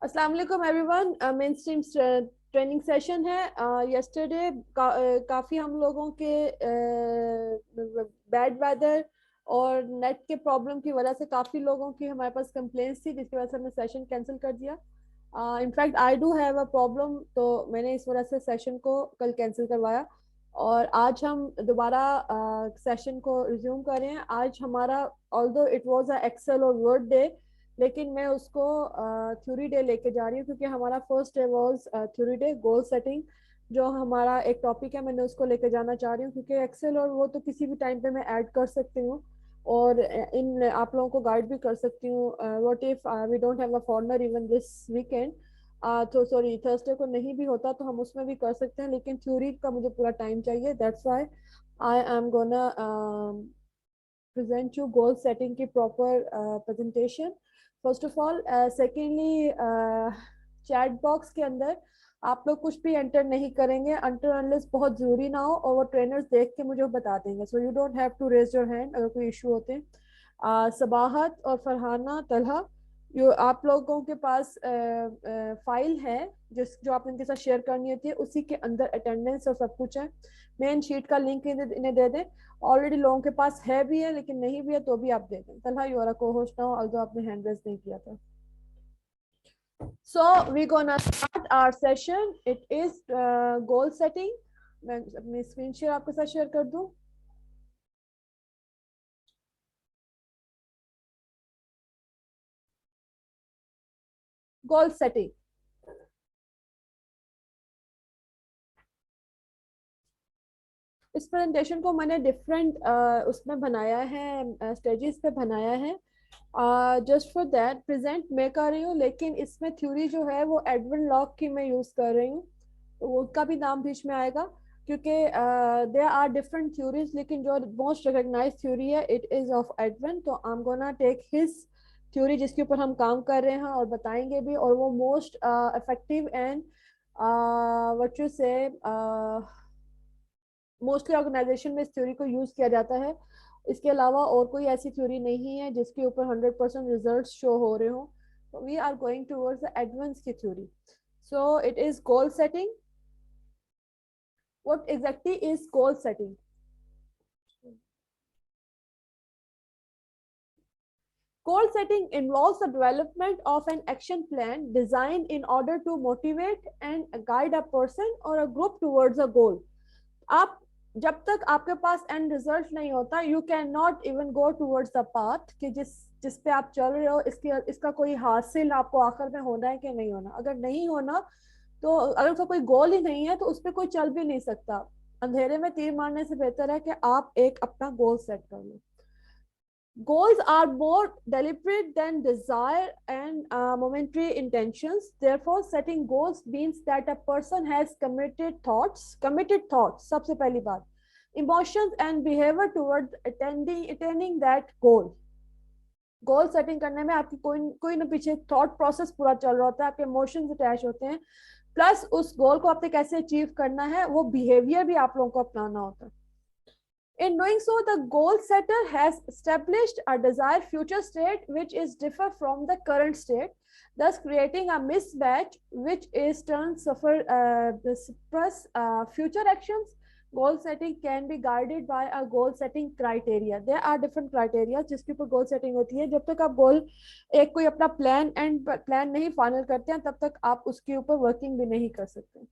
अस्सलाम वालेकुम everyone. Main stream training session है। यस्टरडे काफ़ी हम लोगों के बैड वेदर और नेट के प्रॉब्लम की वजह से काफ़ी लोगों की हमारे पास कंप्लेंट्स थी, जिसकी वजह से हमने सेशन कैंसिल कर दिया। In fact I do have a problem, तो मैंने इस वजह से सेशन को कल कैंसिल करवाया और आज हम दोबारा सेशन को रिज्यूम कर रहे हैं। आज हमारा although it was a Excel और वर्ड डे, लेकिन मैं उसको थ्योरी डे लेके जा रही हूँ, क्योंकि हमारा first day was theory day goal setting. जो हमारा एक टॉपिक है, मैंने उसको लेके जाना चाह रही हूँ, क्योंकि एक्सेल और वो तो किसी भी टाइम पे मैं ऐड कर सकती हूँ और इन आप लोगों को गाइड भी कर सकती हूँ। What if we don't have a foreigner even this weekend, तो सॉरी थर्सडे को नहीं भी होता तो हम उसमें भी कर सकते हैं, लेकिन थ्योरी का मुझे पूरा टाइम चाहिए। That's why I am gonna present you goal setting की proper presentation first of all. Secondly, chat box के अंदर आप लोग कुछ भी एंटर नहीं करेंगे until unless बहुत जरूरी ना हो, और वो ट्रेनर्स देख के मुझे बता देंगे। So you don't have to raise your hand अगर कोई इशू होते हैं। सबाहत और फरहाना तलहा, जो आप लोगों के पास फाइल है जो आपने इनके साथ शेयर करनी होती है, उसी के अंदर अटेंडेंस और सब कुछ है। मेन शीट का लिंक इन्हें दे दें। ऑलरेडी लोगों के पास है भी है, लेकिन नहीं भी है तो भी आप दे दें। Talha you are a co-host now, although आपने हैंड रेज नहीं किया था। So we gonna start our session. It is goal setting. मैं अपनी स्क्रीन शेयर आपके साथ शेयर कर दूं। गोल सेटिंग, इस प्रेजेंटेशन को मैंने डिफरेंट उसमें बनाया है, स्टेजेस पे बनाया है। जस्ट फॉर दैट प्रेजेंट मैं कर रही हूँ, लेकिन इसमें थ्योरी जो है वो एडविन लॉक की मैं यूज कर रही हूँ, तो उसका भी नाम बीच में आएगा, क्योंकि देयर आर डिफरेंट थ्योरीज, लेकिन जो मोस्ट रिकॉग्नाइज्ड थ्योरी है इट इज ऑफ एडविन। तो I am gonna take his theory जिसके ऊपर हम काम कर रहे हैं और बताएंगे भी, और वो most effective and what you से मोस्टली ऑर्गेनाइजेशन में इस थ्योरी को यूज किया जाता है। इसके अलावा और कोई ऐसी थ्योरी नहीं है जिसके ऊपर 100% रिजल्ट शो हो रहे हो। तो we are going towards the advance की theory. So it is goal setting. What exactly is goal setting? Goal setting involves the development of an action plan designed in order to motivate and guide a person or a group towards a goal. आप जब तक आपके पास and result नहीं होता, you can not even go towards the path कि जिस पे आप चल रहे हो, इसका कोई हासिल आपको आखिर में होना है कि नहीं होना। अगर नहीं होना, तो अगर उसका कोई गोल ही नहीं है तो उस पर कोई चल भी नहीं सकता। अंधेरे में तीर मारने से बेहतर है कि आप एक अपना गोल सेट कर लो। Goals are more deliberate than desire and momentary intentions. Therefore, setting goals means that a person has committed thoughts. Committed thoughts, सबसे पहली बात, emotions and behavior towards attaining that goal. Goal setting करने में आपकी कोई ना पीछे थॉट प्रोसेस पूरा चल रहा होता है, आपके इमोशंस अटैच होते हैं, प्लस उस गोल को आपने कैसे अचीव करना है वो बिहेवियर भी आप लोगों को अपनाना होता है। In doing so, the goal setter has established a desired future state which is different from the current state, thus creating a mismatch which is turn suffer suppress future actions. Goal setting can be guided by a goal setting criteria. There are different criteria जिसके ऊपर goal setting होती है। जब तक आप गोल एक कोई अपना प्लान नहीं फाइनल करते हैं, तब तक आप उसके ऊपर वर्किंग भी नहीं कर सकते।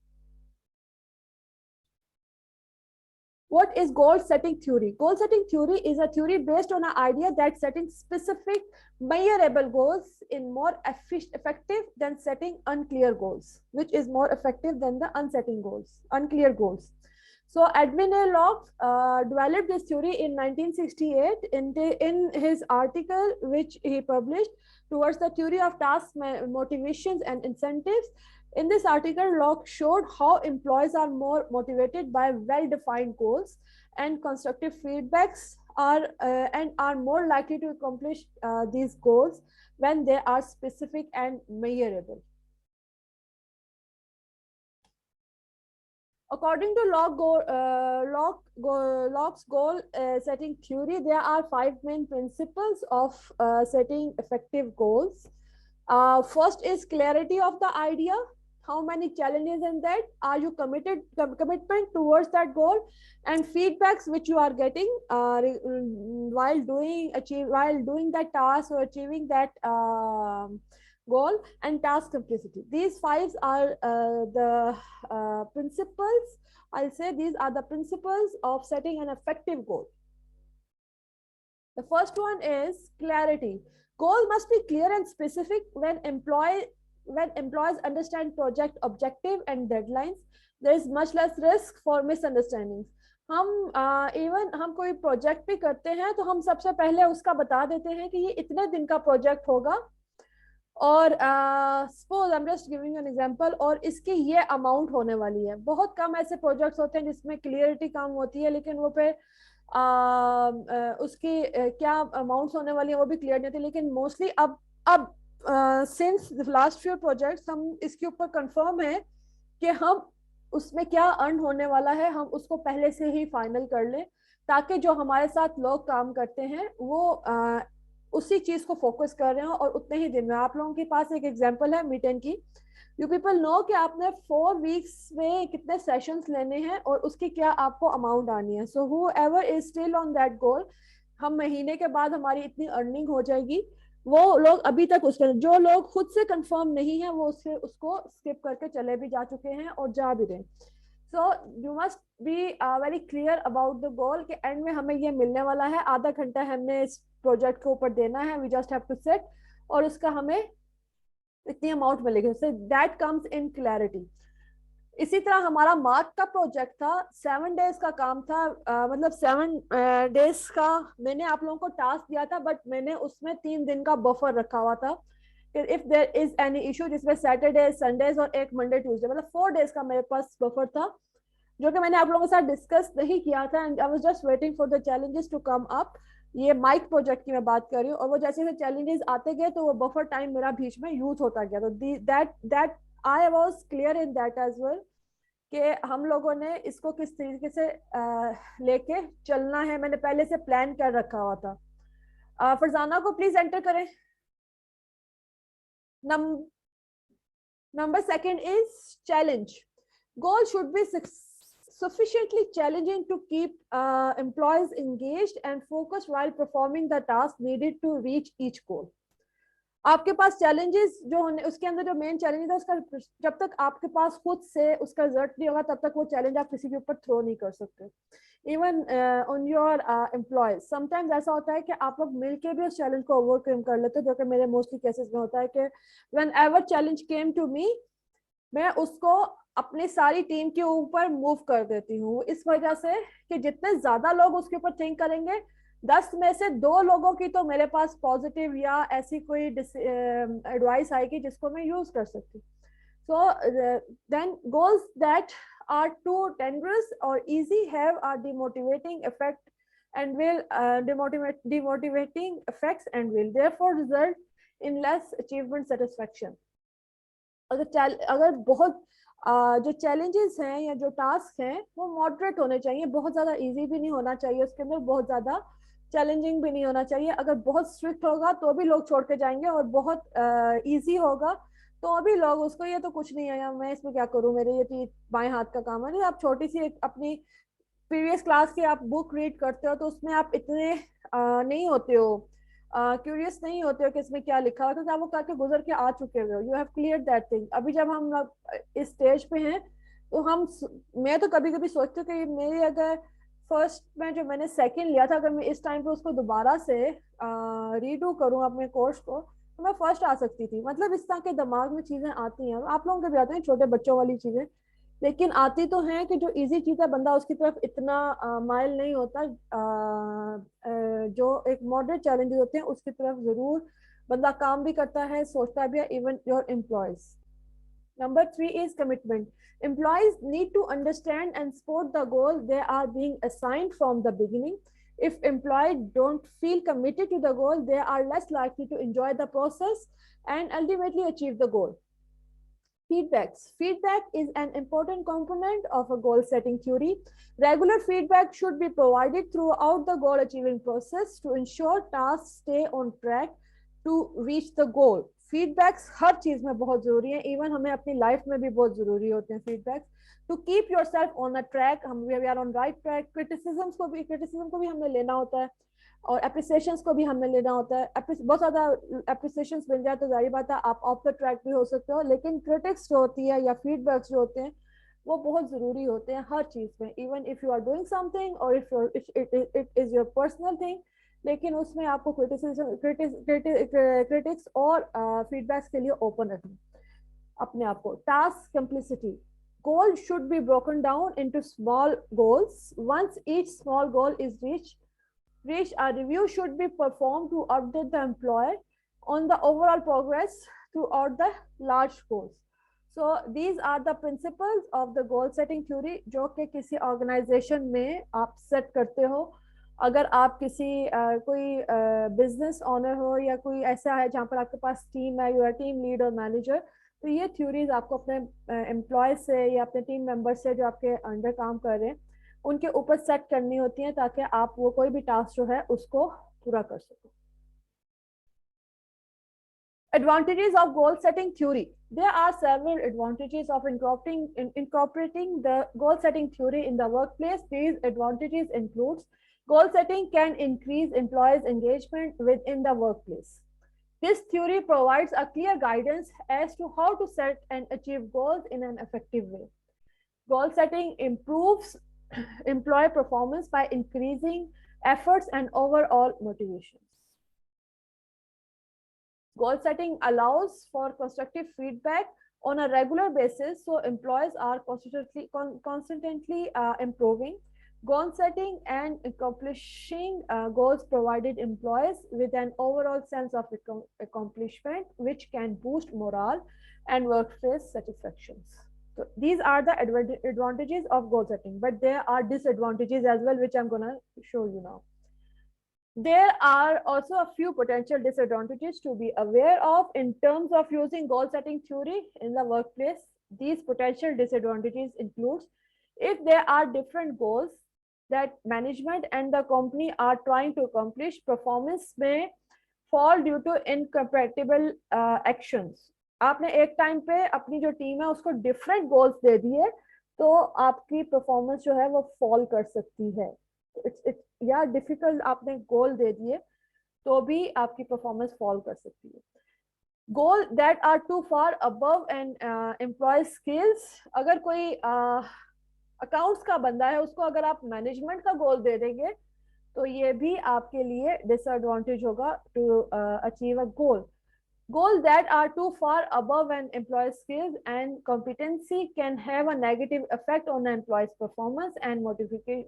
What is goal setting theory? Goal setting theory is a theory based on an idea that setting specific measurable goals is more effective than setting unclear goals, which is more effective than the unclear goals. So Edwin A. Locke developed this theory in 1968 in his article, which he published towards the theory of task motivations and incentives. In this article, Locke showed how employees are more motivated by well-defined goals and constructive feedbacks are more likely to accomplish these goals when they are specific and measurable. According to Locke's goal setting theory, there are 5 main principles of setting effective goals. First is clarity of the idea. How many challenges in that? Are you commitment towards that goal? And feedbacks which you are getting while doing that task or achieving that goal, and task simplicity. These five are the principles. I'll say these are the principles of setting an effective goal. The first one is clarity. Goal must be clear and specific. When employees understand project objective and deadlines, there is much less risk for misunderstandings. हम even हम कोई project भी करते हैं तो हम सबसे पहले उसका बता देते हैं कि ये इतने दिन का प्रोजेक्ट होगा, और suppose I am just giving an example, और इसकी ये अमाउंट होने वाली है. बहुत कम ऐसे प्रोजेक्ट्स होते हैं जिसमें क्लियरिटी कम होती है, लेकिन वो पे उसकी क्या अमाउंट्स होने वाली है वो भी क्लियर नहीं होती. लेकिन मोस्टली अब सिंस लास्ट फ्यू प्रोजेक्ट्स हम इसके ऊपर कंफर्म है कि हम उसमें क्या अर्न होने वाला है, हम उसको पहले से ही फाइनल कर लें, ताकि जो हमारे साथ लोग काम करते हैं वो उसी चीज को फोकस कर रहे हो और उतने ही दिन में. आप लोगों के पास एक एग्जांपल है मीटन की. यू पीपल नो कि आपने 4 वीक्स में कितने सेशंस लेने हैं और उसकी क्या आपको अमाउंट आनी है. So who ever is still on that goal, हम महीने के बाद हमारी इतनी अर्निंग हो जाएगी, वो लोग अभी तक उसके, जो लोग खुद से कंफर्म नहीं है वो उसको स्किप करके चले भी जा चुके हैं और जा भी रहे. So you must be very clear about the goal कि एंड में हमें ये मिलने वाला है, आधा घंटा हमने इस प्रोजेक्ट के ऊपर देना है, we just have to set, और उसका हमें इतनी अमाउंट मिलेगी. So that comes in clarity. इसी तरह हमारा मार्क का प्रोजेक्ट था, 7 डेज का काम था, मतलब 7 डेज का मैंने आप लोगों को टास्क दिया था, बट मैंने उसमें 3 दिन का बफर रखा हुआ था if there is any issue, जिसमें सैटरडे संडेज और एक मंडे ट्यूसडे, मतलब 4 डेज का मेरे पास बफर था, जो कि मैंने आप लोगों के साथ डिस्कस नहीं किया था. And I was just waiting for the challenges to come up. ये माइक प्रोजेक्ट की मैं बात कर रही हूँ, और वो जैसे जैसे चैलेंजेस आते गए तो वो बफर टाइम मेरा बीच में यूज होता गया. तो that I was clear in that as well कि हम लोगों ने इसको किस तरीके से लेके चलना है, मैंने पहले से प्लान कर रखा हुआ था. फरजाना को प्लीज एंटर करें. Number second is challenge. Goal should be sufficiently challenging to keep employees engaged and focused while performing the task needed to reach each goal. आपके पास चैलेंजेस जो होने, उसके अंदर जो मेन चैलेंज है उसका, जब तक आपके पास खुद से उसका रिजल्ट नहीं होगा तब तक वो चैलेंज आप किसी के ऊपर थ्रो नहीं कर सकते. Even on your employees sometimes ऐसा होता है कि आप लोग मिलके भी उस चैलेंज को ओवरकम कर लेते हो, जो कि मेरे मोस्टली केसेस में होता है कि whenever challenge came to me, मैं उसको अपनी सारी टीम के ऊपर मूव कर देती हूँ, इस वजह से कि जितने ज्यादा लोग उसके ऊपर थिंक करेंगे, 10 में से 2 लोगों की तो मेरे पास पॉजिटिव या ऐसी कोई एडवाइस आएगी जिसको मैं यूज कर सकती. So then goals that are too tenuous or easy have a demotivating effect and will demotivating effects and will therefore result in less achievement satisfaction. अगर बहुत जो चैलेंजेस हैं या जो टास्क हैं वो मॉडरेट होने चाहिए, बहुत ज्यादा इजी भी नहीं होना चाहिए, उसके अंदर बहुत ज्यादा चैलेंजिंग भी नहीं होना चाहिए. अगर बहुत स्ट्रिक्ट होगा तो भी लोग छोड़ के जाएंगे, और बहुत इजी होगा तो अभी लोग उसको, ये तो कुछ नहीं है, मैं इसमें क्या करूं, मेरे ये तो बाएं हाथ का काम है. नहीं, आप छोटी सी एक अपनी प्रीवियस क्लास की आप बुक रीड करते हो तो उसमें आप इतने नहीं होते हो, क्यूरियस नहीं होते हो कि इसमें क्या लिखा हुआ है, क्योंकि आप वो करके गुजर के आ चुके हो, you have clear that thing. अभी जब हम इस स्टेज पे हैं तो मैं तो कभी कभी सोचती हूँ कि मेरी अगर फर्स्ट में जो मैंने सेकंड लिया था, अगर मैं इस टाइम पे उसको दोबारा से रीडू करूँ अपने कोर्स को, तो मैं फर्स्ट आ सकती थी. मतलब इस तरह के दिमाग में चीजें आती हैं, आप लोगों के भी आते हैं छोटे बच्चों वाली चीजें, लेकिन आती तो है कि जो इजी चीज है बंदा उसकी तरफ इतना माइल नहीं होता, जो एक मॉडरेट चैलेंजेस होते हैं उसकी तरफ जरूर बंदा काम भी करता है, सोचता भी है. Even your employees. Number 3 is commitment. Employees need to understand and support the goal they are being assigned from the beginning. If employees don't feel committed to the goal, they are less likely to enjoy the process and ultimately achieve the goal. Feedbacks. Feedback is an important component of a goal setting theory. Regular feedback should be provided throughout the goal achieving process to ensure tasks stay on track to reach the goal. Feedbacks हर चीज में बहुत जरूरी है, even हमें अपनी life में भी बहुत जरूरी होते हैं feedbacks, to keep your self on a track. हम we are on right track. Criticism को भी हमें लेना होता है, और अप्रिसिएशंस को भी हमें लेना होता है। बहुत ज्यादा अप्रिसिएशंस मिल जाए तो जाहिर बात है आप ऑफ द ट्रैक भी हो सकते हो, लेकिन क्रिटिक्स जो होती है या फीडबैक्स जो होते हैं वो बहुत जरूरी होते हैं हर चीज में, even if you are doing something और if it is your personal thing. लेकिन उसमें आपको क्रिटिक्स और फीडबैक्स के लिए ओपन रखना अपने आप को। Task simplicity, goal should be broken down into small goals. Once each small goal is reached, a review should be performed to update the employer on the overall progress throughout the large goals. So these are the principles of the goal setting theory जो कि किसी organization में आप set करते हो। अगर आप किसी कोई बिजनेस ऑनर हो या कोई ऐसा है जहाँ पर आपके पास टीम है, यू आर टीम लीड और मैनेजर, तो ये थ्योरीज आपको अपने एम्प्लॉय से या अपने टीम मेंबर से जो आपके अंडर काम कर रहे हैं उनके ऊपर सेट करनी होती हैं, ताकि आप वो कोई भी टास्क जो है उसको पूरा कर सको। Advantages of goal setting theory. There are several advantages of incorporating the goal setting theory in the workplace. These advantages include goal setting can increase employees' engagement within the workplace. This theory provides a clear guidance as to how to set and achieve goals in an effective way. Goal setting improves employee performance by increasing efforts and overall motivation. Goal setting allows for constructive feedback on a regular basis, so employees are constantly improving. Goal setting and accomplishing goals provided employees with an overall sense of accomplishment, which can boost morale and workplace satisfaction. So these are the advantages of goal setting, but there are disadvantages as well, which I'm gonna show you now. There are also a few potential disadvantages to be aware of in terms of using goal setting theory in the workplace. These potential disadvantages include if there are different goals that management and the company are trying to accomplish, performance may fall due to incompatible actions. आपने एक time पे अपनी जो team है उसको different goals दे दिए तो आपकी परफॉर्मेंस जो है वो फॉल कर सकती है। इट्स या डिफिकल्ट आपने गोल दे दिए तो भी आपकी परफॉर्मेंस फॉल कर सकती है। Goal that are too far above and employ skills, अगर कोई अकाउंट्स का बंदा है उसको अगर आप मैनेजमेंट का गोल दे देंगे तो ये भी आपके लिए डिसएडवांटेज होगा to achieve a goal. Goals that are too far above an employee's skills and competency can have a negative effect on an employee's performance and motivation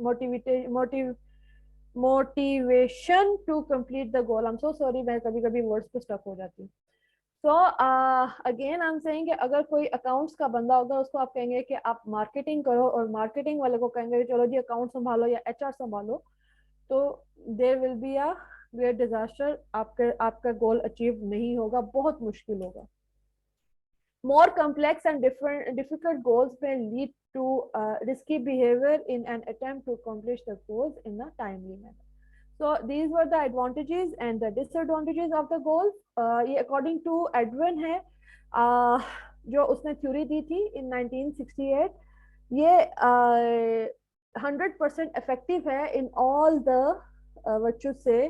to complete the goal. I'm so sorry, मैं कभी कभी words पे stuck हो जाती हूँ। So again I'm saying कि अगर कोई अकाउंट्स का बंदा होगा उसको आप कहेंगे कि आप मार्केटिंग करो और मार्केटिंग वाले को कहेंगे चलो जी अकाउंट संभालो या एचआर संभालो, तो there will be a great disaster. आपका गोल अचीव नहीं होगा, बहुत मुश्किल होगा। More complex and difficult goals may lead to risky behavior in an attempt to accomplish the goals in a timely manner. So these were the advantages and the disadvantages of the goals. ये according to Edwin है, जो उसने theory दी थी in 1968, ये 100% effective है in all the what you say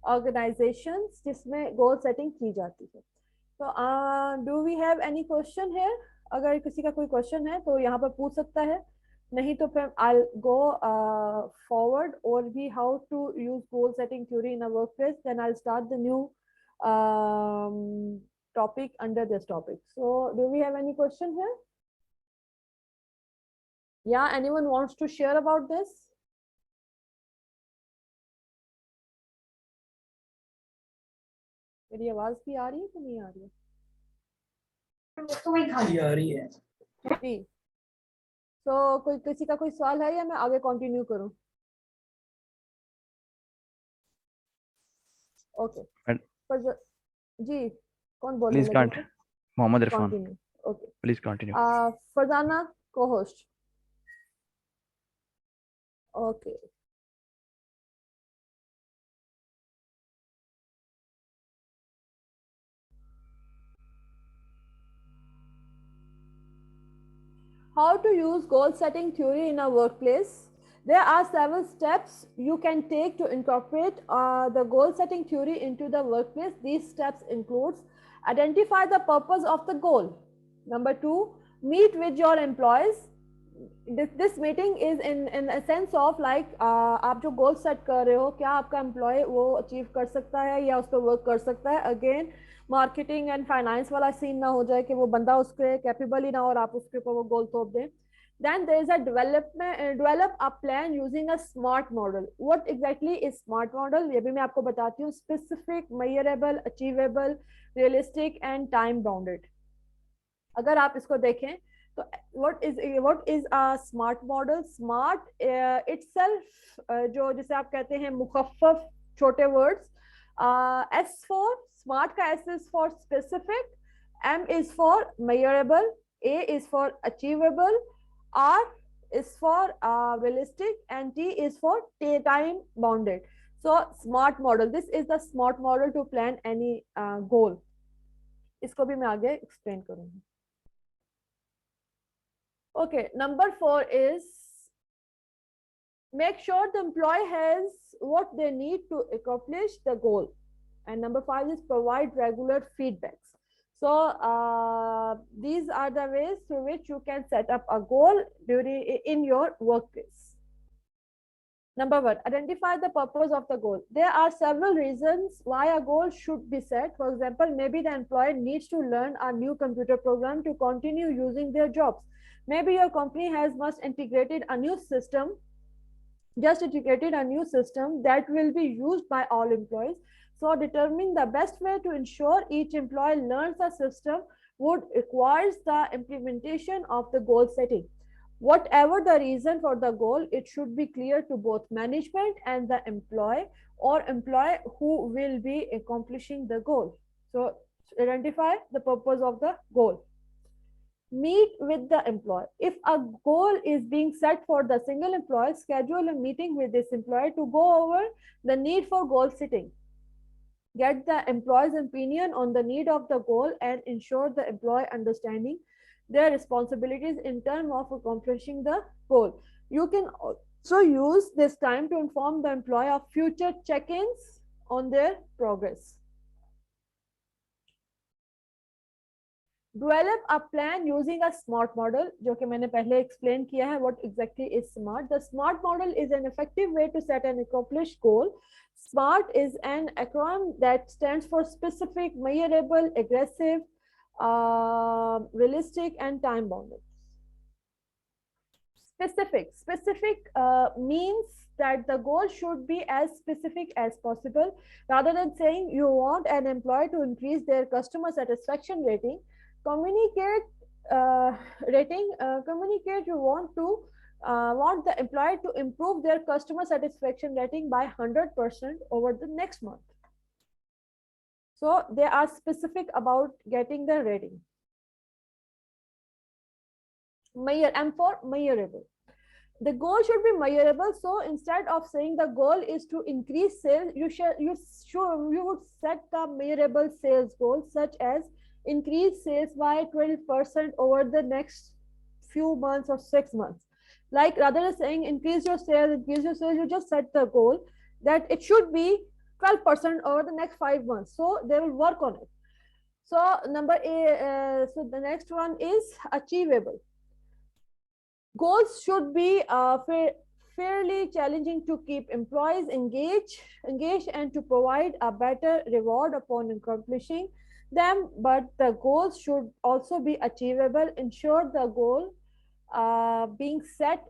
organizations जिसमें goal setting की जाती है। तो do we have any question here? अगर किसी का कोई क्वेश्चन है तो यहाँ पर पूछ सकता है, नहीं तो फिर आई गो फॉरवर्ड और भी how to use goal setting theory in a workplace, then I start the new topic under this topic. So do we have any question here? Yeah, anyone wants to share about this? मेरी आवाज भी आ रही है कि नहीं आ रही है? तो वही खाली आ रही है जी। तो कोई किसी का कोई सवाल है या मैं आगे कंटिन्यू करूं? ओके जी, कौन बोल रहे हैं? Mohammad Irfan. Continue. Okay please continue. Farzana को host. Okay How to use goal setting theory in a workplace? There are several steps you can take to incorporate the goal setting theory into the workplace. These steps includes identify the purpose of the goal. Number 2, meet with your employees. This meeting is in a sense of like आप जो goal set कर रहे हो क्या आपका employee वो achieve कर सकता है या उस पर work कर सकता है. Again मार्केटिंग एंड फाइनेंस वाला सीन ना हो जाए कि वो बंदा उसके कैपेबल ही ना हो और आप उसके ऊपर वो गोल थोप दें. Then there is a develop a plan using a SMART model. What exactly is SMART model? ये भी मैं आपको बताती हूँ. Specific, measurable, achievable, realistic and time bounded. अगर आप इसको देखें तो what is a SMART model? SMART itself जो जिसे आप कहते हैं मुखफ़फ़ छोटे words. S for SMART का S is for specific, M is for measurable, A is for achievable, R is for realistic, and T is for time bounded. So SMART model. This is the SMART model to plan any goal. इसको भी मैं आगे explain करूँगी. Okay, number 4 is make sure the employee has what they need to accomplish the goal. And number 5 is provide regular feedbacks. So these are the ways through which you can set up a goal in your workplace. Number 1, identify the purpose of the goal. There are several reasons why a goal should be set. For example, maybe the employee needs to learn a new computer program to continue using their jobs. Maybe your company has just integrated a new system that will be used by all employees. So determining the best way to ensure each employee learns the system would requires the implementation of the goal setting. Whatever the reason for the goal, it should be clear to both management and the employee who will be accomplishing the goal. So identify the purpose of the goal. Meet with the employee. If a goal is being set for the single employee, schedule a meeting with this employee to go over the need for goal setting. Get the employee's opinion on the need of the goal and ensure the employee understanding their responsibilities in terms of accomplishing the goal. You can also use this time to inform the employee of future check-ins on their progress. Develop a plan using a SMART model, जो कि मैंने पहले explain किया है. What exactly is SMART? The SMART model is an effective way to set an accomplished goal. SMART is an acronym that stands for specific, measurable, aggressive, realistic, and time bounded. Specific means that the goal should be as specific as possible. Rather than saying you want an employee to increase their customer satisfaction rating, communicate you want the employee to improve their customer satisfaction rating by 100% over the next month. So they are specific about getting the rating. M for measurable. The goal should be measurable. So instead of saying the goal is to increase sales, you would set the measurable sales goal, such as increase sales by 12% over the next few months or 6 months. Like rather than saying increase your sales, you just set the goal that it should be 12% over the next 5 months. So they will work on it. So so the next one is achievable. Goals should be fairly challenging to keep employees engaged and to provide a better reward upon accomplishing them, but the goals should also be achievable. Ensure the goal being set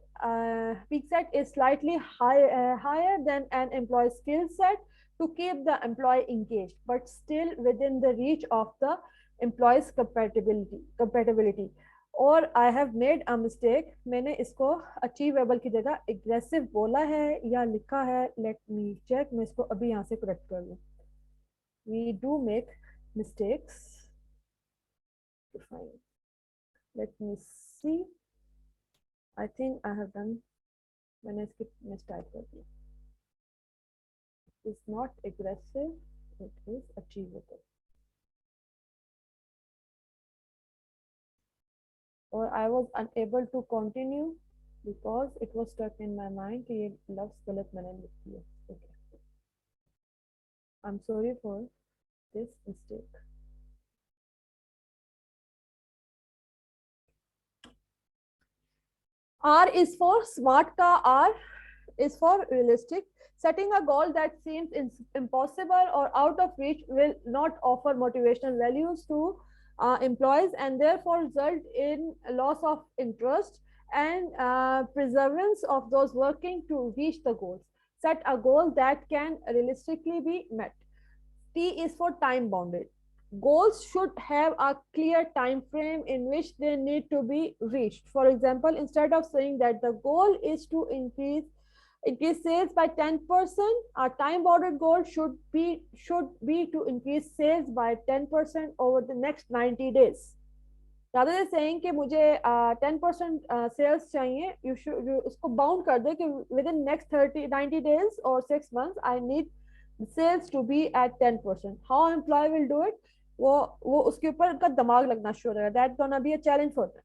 is slightly higher than an employee skill set to keep the employee engaged, but still within the reach of the employee's compatibility. और I have made a mistake. मैंने इसको achievable की जगह aggressive बोला है या लिखा है. Let me check. मैं इसको अभी यहाँ से करेक्ट कर लूँ. We do make mistakes. Let me see. I think I have done. मैंने इसकी मिसटाइप कर दी. It's not aggressive, it is achievable. or I was unable to continue because it was stuck in my mind कि ये लफ्ज़ गलत मैंने लिख दिया. Okay. I'm sorry for this mistake. R is for smart का R is for realistic. Setting a goal that seems impossible or out of reach will not offer motivational values to employees and therefore result in loss of interest and perseverance of those working to reach the goals. Set a goal that can realistically be met. T is for time bounded. Goals should have a clear time frame in which they need to be reached. For example, instead of saying that the goal is to increase sales by 10%, our time bounded goal should be to increase sales by 10% over the next 90 days. rather than saying कि मुझे 10% sales चाहिए, you should उसको bound कर दे कि within next 90 days or 6 months I need sales to be at 10%. How employee will do it? वो उसके ऊपर उनका दिमाग लगना शुरू हो जाएगा. That's gonna be a challenge for them.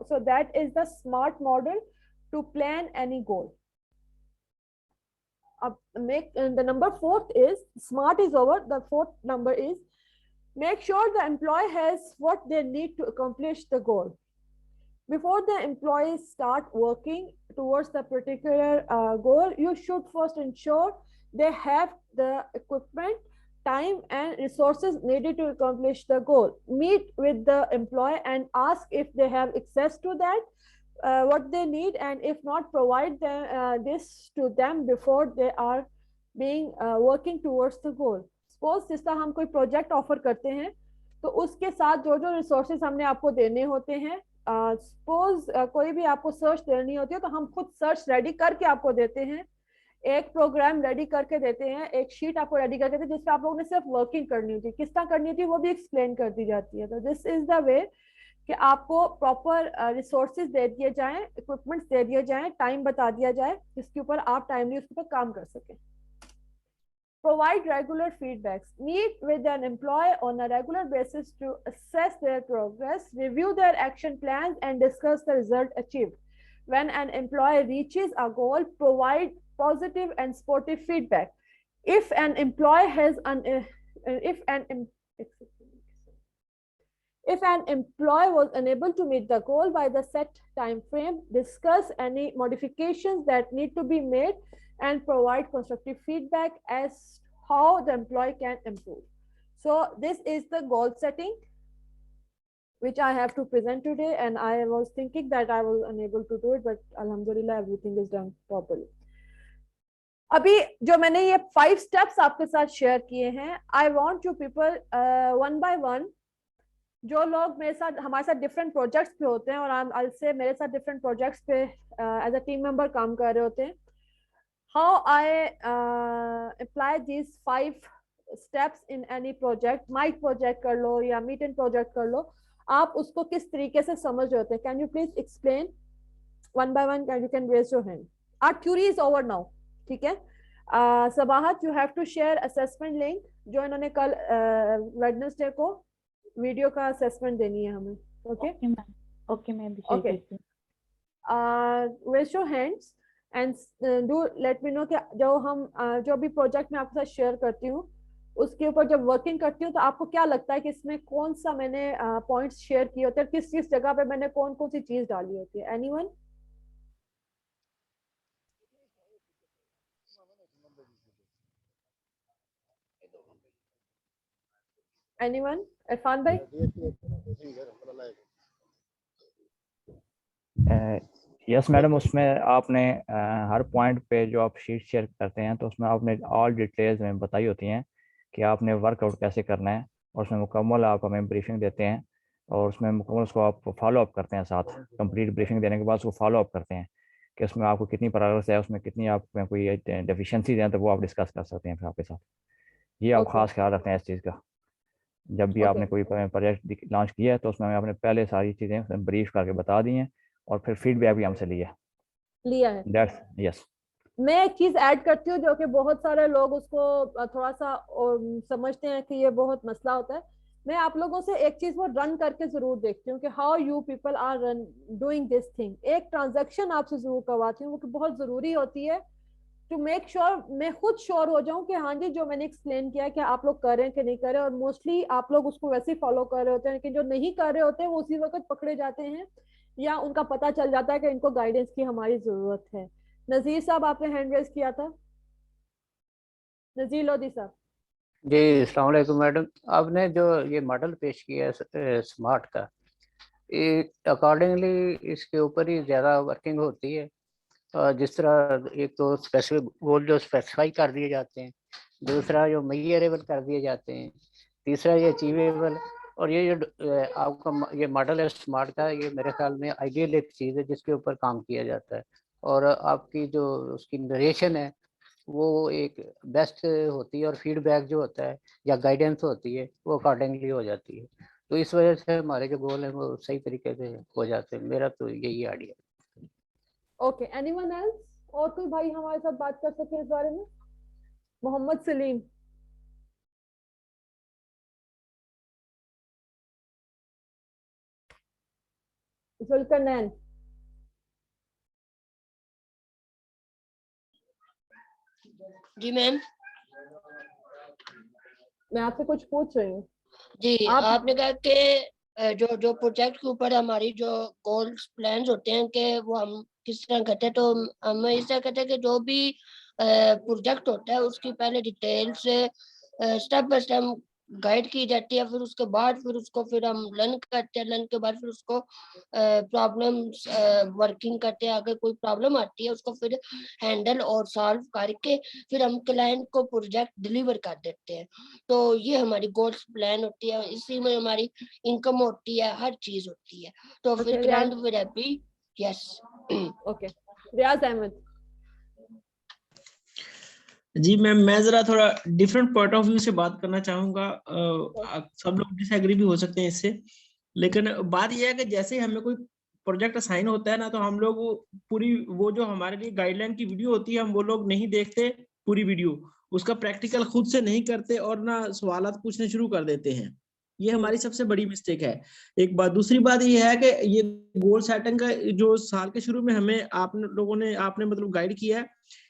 So that is the smart model to plan any goal. The number 4th is smart is over. The 4th number is make sure the employee has what they need to accomplish the goal. Before the employees start working towards the particular goal, you should first ensure they have the equipment, time and resources needed to accomplish the goal. Meet with the employee and ask if they have access to that, what they need, and if not, provide them, this to them before they are being working towards the goal. Suppose जिस तरह हम कोई project offer करते हैं तो उसके साथ जो जो रिसोर्सेज हमने आपको देने होते हैं, सपोज कोई भी आपको सर्च देनी होती है तो हम खुद सर्च रेडी करके आपको देते हैं, एक प्रोग्राम रेडी करके देते हैं, एक शीट आपको रेडी करके देते हैं जिसपे आप लोगों ने सिर्फ वर्किंग करनी होती है, किस तरह करनी होती है वो भी एक्सप्लेन कर दी जाती है. तो दिस इज द वे कि आपको प्रॉपर रिसोर्सेज दे दिए जाएं, इक्विपमेंट्स दे दिए जाएं, टाइम बता दिया जाए जिसके ऊपर आप टाइमली उसके ऊपर काम कर सकें. Provide regular feedbacks. Meet with an employee on a regular basis to assess their progress, review their action plans, and discuss the result achieved. When an employee reaches a goal, provide positive and supportive feedback. If an employee has if an employee was unable to meet the goal by the set time frame, discuss any modifications that need to be made and provide constructive feedback as how the employee can improve. So this is the goal setting which I have to present today, and I was thinking that I was unable to do it, but alhamdulillah everything is done properly. अभी जो मैंने ये 5 steps आपके साथ share किए हैं, I want you people one by one, जो लोग मेरे साथ हमारे साथ डिफरेंट प्रोजेक्ट्स पे होते हैं और I'll say मेरे साथ डिफरेंट प्रोजेक्ट्स पे एज अ टीम मेंबर काम कर रहे होते हैं, how I apply these 5 steps in any project, might project कर लो या meet and project कर लो, आप उसको किस तरीके से समझ रहे होते हैं. Can you please explain one by one? You can raise your hand. Our theory is over now. ठीक है. Sabahat, you have to share assessment link जो इन्होंने कल Wednesday को वीडियो का असेसमेंट देनी है हमें. Okay okay ma'am. Okay, raise your hands and do let me know कि जो भी प्रोजेक्ट मैं आपके साथ शेयर करती हूँ उसके ऊपर जब वर्किंग करती हूँ तो आपको क्या लगता है कि इसमें कौन सा मैंने पॉइंट्स शेयर किए होते हैं, किस किस जगह पे मैंने कौन कौन सी चीज डाली होती है. एनीवन? एनीवन? इरफान भाई? यस मैडम, उसमें आपने हर पॉइंट पे जो आप शीट शेयर करते हैं तो उसमें आपने ऑल डिटेल्स में बताई होती हैं कि आपने वर्कआउट कैसे करना है, और उसमें मुकम्मल आप हमें ब्रीफिंग देते हैं और उसमें मुकम्मल उसको आप फॉलो अप करते हैं. साथ कंप्लीट ब्रीफिंग देने के बाद उसको फॉलो अप करते हैं कि उसमें आपको कितनी प्रोग्रेस है, उसमें कितनी आप में कोई डेफिशिएंसीज हैं तो वो आप डिस्कस कर सकते हैं फिर आपके साथ. ये आप खास ख्याल रखते हैं इस चीज़ का. जब भी आपने कोई प्रोजेक्ट लॉन्च किया है तो उसमें आपने पहले सारी चीज़ें ब्रीफ करके बता दी हैं और फिर फीडबैक भी हमसे लिया है. That's yes. मैं एक चीज ऐड करती हूँ जो कि बहुत सारे लोग उसको थोड़ा सा समझते हैं कि ये बहुत मसला होता है. मैं आप लोगों से एक चीज वो रन करके जरूर देखती हूँ कि how you people are run doing this thing. एक ट्रांजैक्शन आपसे जरूर करवाती हूँ, वो कि बहुत जरूरी होती है टू मेक श्योर, मैं खुद श्योर हो जाऊं कि हाँ जी जो मैंने एक्सप्लेन किया कि आप लोग कर रहे हैं कि नहीं कर रहे। और मोस्टली आप लोग उसको वैसे ही फॉलो कर रहे होते हैं, लेकिन जो नहीं कर रहे होते हैं वो उसी वक्त पकड़े जाते हैं या उनका पता चल जाता है कि इनको गाइडेंस की हमारी जरूरत है। नजीर साहब आपने हैंड रेज किया था, नजीर लोधी साहब। जी अस्सलाम वालेकुम मैडम। आपने जो ये मॉडल पेश किया है स्मार्ट का, ये अकॉर्डिंगली इसके ऊपर ही ज़्यादा वर्किंग होती है। जिस तरह एक तो स्पेसिफिक गोल जो स्पेसिफाई कर दिए जाते हैं, दूसरा जो मेजरेबल कर दिए जाते हैं, तीसरा ये अचीवेबल। और ये जो आपका ये मॉडल है स्मार्ट का, ये मेरे ख्याल में आइडियल एक चीज़ है जिसके ऊपर काम किया जाता है। और आपकी जो उसकी नरेशन है वो एक बेस्ट होती है, और फीडबैक जो होता है या गाइडेंस होती है वो अकॉर्डिंगली हो जाती है। तो इस वजह से हमारे जो गोल हैं वो सही तरीके से हो जाते हैं। मेरा तो यही आइडिया। Okay, anyone else? और कोई भाई हमारे साथ बात कर सके इस बारे में? मोहम्मद सलीम। जुल्करनैन। जी मैम। मैं आपसे कुछ पूछ रही हूँ। जी आप आपने कहा कि जो जो प्रोजेक्ट के ऊपर हमारी जो गोल्स प्लान्स होते हैं कि वो हम किस तरह करते हैं, तो हम इस तरह करते हैं कि जो भी प्रोजेक्ट होता है उसकी पहले डिटेल से स्टेप बाय स्टेप गाइड की जाती है। फिर उसके बाद फिर उसको फिर हम लर्न करते हैं। लर्न के बाद फिर उसको प्रॉब्लम्स वर्किंग करते हैं। अगर कोई प्रॉब्लम आती है उसको फिर हैंडल और सॉल्व करके फिर हम क्लाइंट को प्रोजेक्ट डिलीवर कर देते हैं। तो ये हमारी गोल्स प्लान होती है, इसी में हमारी इनकम होती है, हर चीज होती है। तो फिर Okay, क्लाइंट फिर हैप्पी। यस। ओके, रियाज अहमद। जी मैम, मैं जरा थोड़ा डिफरेंट पॉइंट ऑफ व्यू से बात करना चाहूंगा। सब लोग डिसएग्री भी हो सकते हैं इससे, लेकिन बात यह है कि जैसे ही हमें कोई प्रोजेक्ट असाइन होता है ना, तो हम लोग पूरी वो जो हमारे लिए गाइडलाइन की वीडियो होती है हम वो लोग नहीं देखते पूरी वीडियो, उसका प्रैक्टिकल खुद से नहीं करते और ना सवालात पूछने शुरू कर देते हैं। ये हमारी सबसे बड़ी मिस्टेक है। एक बात, दूसरी बात ये है कि ये गोल सेटिंग का जो साल के शुरू में हमें आप लोगों ने आपने मतलब गाइड किया है,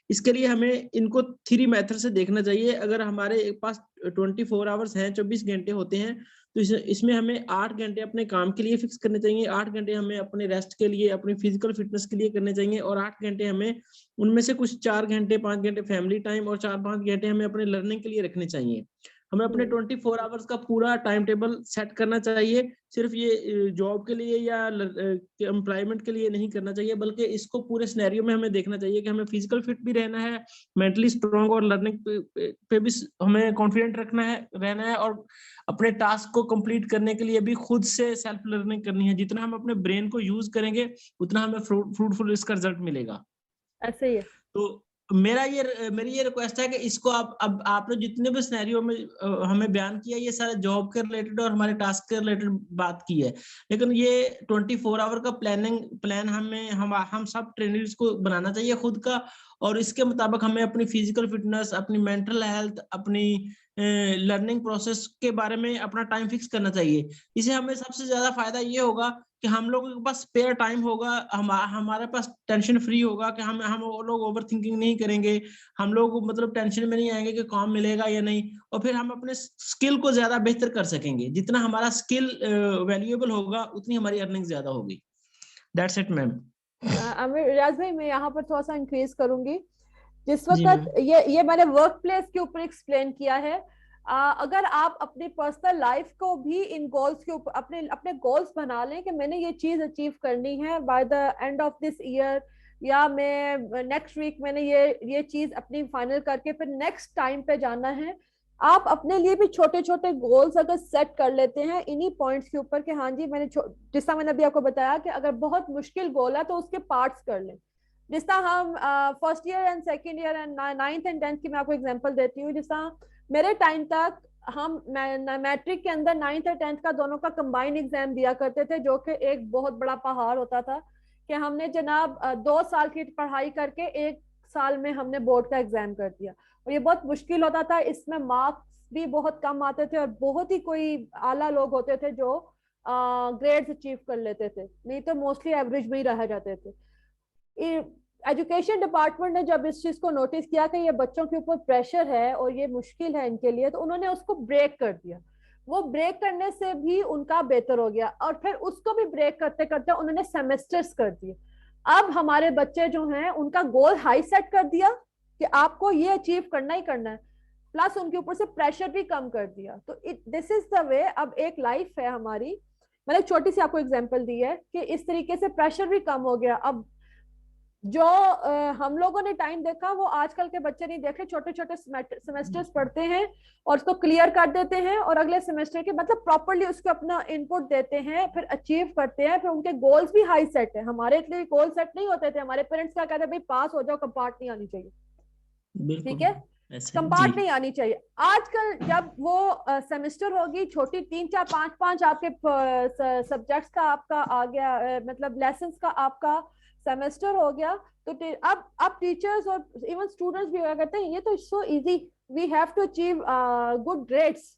इसके लिए हमें इनको 3 मेथड से देखना चाहिए। अगर हमारे पास 24 आवर्स हैं, 24 घंटे होते हैं, तो इसमें हमें 8 घंटे अपने काम के लिए फिक्स करने चाहिए, 8 घंटे हमें अपने रेस्ट के लिए, अपनी फिजिकल फिटनेस के लिए करने चाहिए, और 8 घंटे हमें उनमें से कुछ 4 घंटे 5 घंटे फैमिली टाइम और 4-5 घंटे हमें अपने लर्निंग के लिए रखने चाहिए। हमें अपने 24 आवर्स का पूरा टाइम टेबल सेट करना चाहिए। सिर्फ ये जॉब के लिए या एम्प्लॉयमेंट के लिए नहीं करना चाहिए, बल्कि इसको पूरे सिनेरियो में हमें देखना चाहिए कि हमें फिजिकल फिट भी रहना है, मेंटली स्ट्रांग और लर्निंग पे भी हमें कॉन्फिडेंट रहना है, और अपने टास्क को कंप्लीट करने के लिए भी खुद से सेल्फ लर्निंग करनी है। जितना हम अपने ब्रेन को यूज करेंगे उतना हमें फ्रूटफुल इसका रिजल्ट मिलेगा। ऐसे ही है। तो मेरी ये रिक्वेस्ट है कि इसको अब आपने जितने भी सिनेरियो में हमें बयान किया, ये सारे जॉब के रिलेटेड और हमारे टास्क के रिलेटेड बात की है, लेकिन ये 24 आवर का प्लान हम सब ट्रेनर्स को बनाना चाहिए खुद का, और इसके मुताबिक हमें अपनी फिजिकल फिटनेस, अपनी मेंटल हेल्थ, अपनी लर्निंग प्रोसेस के बारे में अपना टाइम फिक्स करना चाहिए। इसे हमें सबसे ज्यादा फायदा ये होगा कि हम लोगों के पास स्पेयर टाइम होगा, हमारे पास टेंशन फ्री होगा कि हम लोग ओवर थिंकिंग नहीं करेंगे, हम लोग मतलब टेंशन में नहीं आएंगे कि काम मिलेगा या नहीं, और फिर हम अपने स्किल को ज्यादा बेहतर कर सकेंगे। जितना हमारा स्किल वैल्यूएबल होगा उतनी हमारी अर्निंग ज्यादा होगी। That's it ma'am. रियाज भाई, मैं यहाँ पर थोड़ा सा इंक्रीज करूंगी। जिस जी मैम। वक्त ये मैंने वर्क प्लेस के ऊपर एक्सप्लेन किया है, अगर आप अपनी पर्सनल लाइफ को भी इन गोल्स के ऊपर अपने अपने गोल्स बना लें कि मैंने ये चीज अचीव करनी है by the end of this year, या मैं नेक्स्ट वीक मैंने ये चीज अपनी फाइनल करके फिर नेक्स्ट टाइम पे जाना है। आप अपने लिए भी छोटे छोटे गोल्स अगर सेट कर लेते हैं इन्हीं पॉइंट्स के ऊपर कि हाँ जी जिस तरह मैंने अभी आपको बताया कि अगर बहुत मुश्किल गोल है तो उसके पार्ट्स कर लें। जिस तरह हम first year and second year and 9th and 10th की मैं आपको एग्जांपल देती हूँ। जिस तरह मेरे टाइम तक हम मैट्रिक के अंदर 9th और 10th का दोनों का कंबाइन एग्जाम दिया करते थे, जो कि एक बहुत बड़ा पहाड़ होता था कि हमने जनाब 2 साल की पढ़ाई करके 1 साल में हमने बोर्ड का एग्जाम कर दिया, और ये बहुत मुश्किल होता था। इसमें मार्क्स भी बहुत कम आते थे और बहुत ही कोई आला लोग होते थे जो ग्रेड्स अचीव कर लेते थे, नहीं तो मोस्टली एवरेज में ही रह जाते थे। एजुकेशन डिपार्टमेंट ने जब इस चीज को नोटिस किया कि ये बच्चों के ऊपर प्रेशर है और ये मुश्किल है इनके लिए, तो उन्होंने उसको ब्रेक कर दिया। वो ब्रेक करने से भी उनका बेहतर हो गया, और फिर उसको भी ब्रेक करते करते उन्होंने सेमेस्टर्स कर दिए। अब हमारे बच्चे जो हैं उनका गोल हाई सेट कर दिया कि आपको ये अचीव करना ही करना है, प्लस उनके ऊपर से प्रेशर भी कम कर दिया। तो दिस इज द वे। अब एक लाइफ है हमारी, मैंने छोटी सी आपको एग्जांपल दी है कि इस तरीके से प्रेशर भी कम हो गया। अब जो हम लोगों ने टाइम देखा वो आजकल के बच्चे नहीं देख रहे। छोटे छोटे सेमेस्टर्स पढ़ते हैं और उसको क्लियर कर देते हैं, और अगले सेमेस्टर के मतलब प्रॉपरली उसको अपना इनपुट देते हैं, फिर अचीव करते हैं, फिर उनके गोल्स भी हाई सेट है। हमारे इतने गोल सेट नहीं होते थे। हमारे पेरेंट्स क्या कहते हैं, भाई पास हो जाओ, कंपार्ट नहीं आनी चाहिए, ठीक है, कंपार्ट नहीं आनी चाहिए। आजकल जब वो सेमेस्टर होगी, छोटी 3 4 5 5 आपके सब्जेक्ट्स का आपका आ गया, मतलब लेसन्स का आपका सेमेस्टर हो गया, तो अब टीचर्स और इवन स्टूडेंट्स भी कहते हैं ये तो so easy, we have to achieve good grades.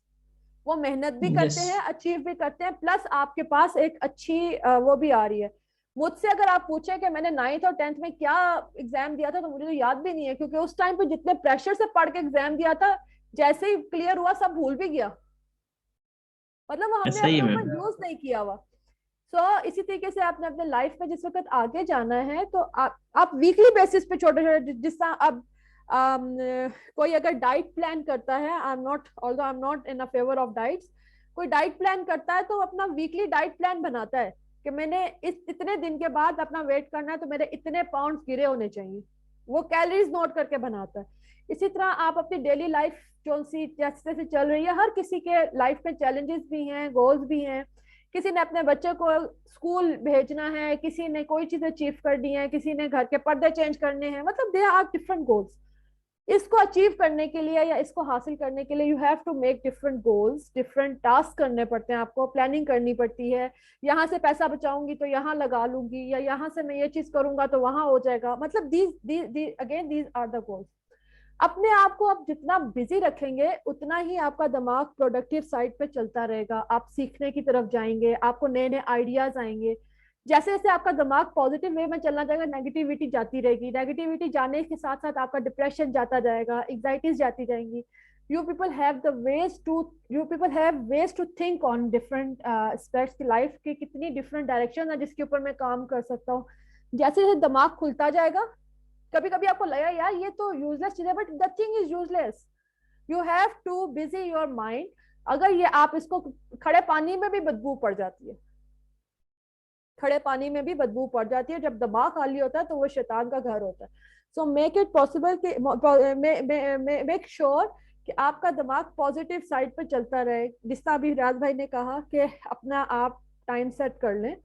वो मेहनत भी करते हैं, अचीव भी करते हैं, प्लस आपके पास एक अच्छी वो भी आ रही है। मुझसे अगर आप पूछे कि मैंने 9th और 10th में क्या एग्जाम दिया था, तो मुझे तो याद भी नहीं है, क्योंकि उस टाइम पे जितने प्रेशर से पढ़ के एग्जाम दिया था, जैसे ही क्लियर हुआ सब भूल भी गया, मतलब वो हमने अपने ऊपर यूज नहीं किया हुआ। इसी तरीके से आपने अपने लाइफ में जिस वक्त आगे जाना है, तो आप वीकली बेसिस पे छोटे छोटे, जिस तरह अब कोई अगर डाइट प्लान करता है, I am not in a favour of diets, कोई डाइट प्लान करता है तो अपना वीकली डाइट प्लान बनाता है कि मैंने इतने दिन के बाद अपना वेट करना है, तो मेरे इतने पाउंड्स गिरे होने चाहिए, वो कैलोरीज नोट करके बनाता है। इसी तरह आप अपनी डेली लाइफ जो सी जैसे जैसे चल रही है, हर किसी के लाइफ में चैलेंजेस भी हैं, गोल्स भी हैं। किसी ने अपने बच्चे को स्कूल भेजना है, किसी ने कोई चीज अचीव करनी है, किसी ने घर के पर्दे चेंज करने हैं, मतलब दे आर डिफरेंट गोल्स। इसको अचीव करने के लिए या इसको हासिल करने के लिए you have to make different goals, different task करने पड़ते हैं, आपको प्लानिंग करनी पड़ती है। यहाँ से पैसा बचाऊंगी तो यहाँ लगा लूंगी, या यहाँ से मैं ये चीज करूंगा तो वहां हो जाएगा, मतलब दीज आर द गोल्स। अपने आप को आप जितना बिजी रखेंगे उतना ही आपका दिमाग प्रोडक्टिव साइड पे चलता रहेगा, आप सीखने की तरफ जाएंगे, आपको नए नए आइडियाज आएंगे। जैसे जैसे आपका दिमाग पॉजिटिव वे में चलना जाएगा, नेगेटिविटी जाती रहेगी, नेगेटिविटी जाने के साथ साथ आपका डिप्रेशन जाता जाएगा, एंग्जाइटीज जाती जाएंगी। you people have ways to think on different aspects की लाइफ की, कितनी डिफरेंट डायरेक्शन है जिसके ऊपर मैं काम कर सकता हूँ। जैसे जैसे दिमाग खुलता जाएगा, कभी कभी आपको लगा यार ये तो यूजलेस चीज है, but nothing is useless, you have too busy your mind. अगर ये आप इसको, खड़े पानी में भी बदबू पड़ जाती है, खड़े पानी में भी बदबू पड़ जाती है, जब दिमाग खाली होता है तो वो शैतान का घर होता है। सो मेक इट पॉसिबल कि मेक श्योर कि आपका दिमाग पॉजिटिव साइड पे चलता रहे। जिस तरह अभी राज भाई ने कहा कि अपना आप टाइम सेट कर लें,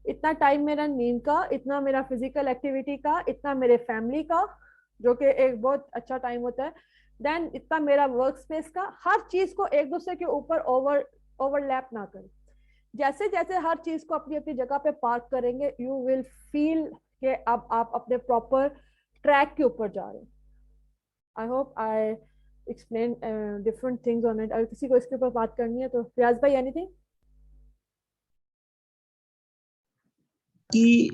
इतना टाइम मेरा नींद का, इतना मेरा फिजिकल एक्टिविटी का, इतना मेरे फैमिली का जो कि एक बहुत अच्छा टाइम होता है, देन इतना मेरा वर्क स्पेस का। हर चीज को एक दूसरे के ऊपर ओवरलैप ना करें। जैसे जैसे हर चीज को अपनी अपनी जगह पे पार्क करेंगे, यू विल फील कि अब आप अपने प्रॉपर ट्रैक के ऊपर जा रहे हैं। I hope I explain different things on it. अगर किसी को इसके ऊपर बात करनी है तो रियाज भाई, एनीथिंग? कि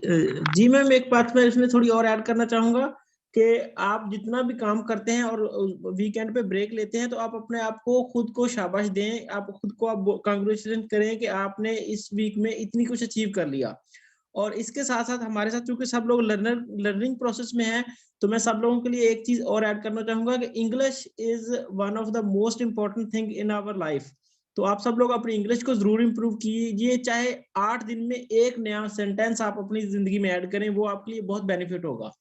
जी मैम, एक बात मैं इसमें थोड़ी और ऐड करना चाहूंगा कि आप जितना भी काम करते हैं और वीकेंड पे ब्रेक लेते हैं, तो आप अपने आप को खुद को शाबाश दें, आप खुद को आप कांग्रेचुलेशन करें कि आपने इस वीक में इतनी कुछ अचीव कर लिया। और इसके साथ साथ हमारे साथ चूंकि सब लोग लर्निंग प्रोसेस में हैं, तो मैं सब लोगों के लिए एक चीज और ऐड करना चाहूंगा कि English is one of the most important thing in our life. तो आप सब लोग अपनी इंग्लिश को जरूर इंप्रूव कीजिए, चाहे 8 दिन में एक नया सेंटेंस आप अपनी जिंदगी में ऐड करें, वो आपके लिए बहुत बेनिफिट होगा।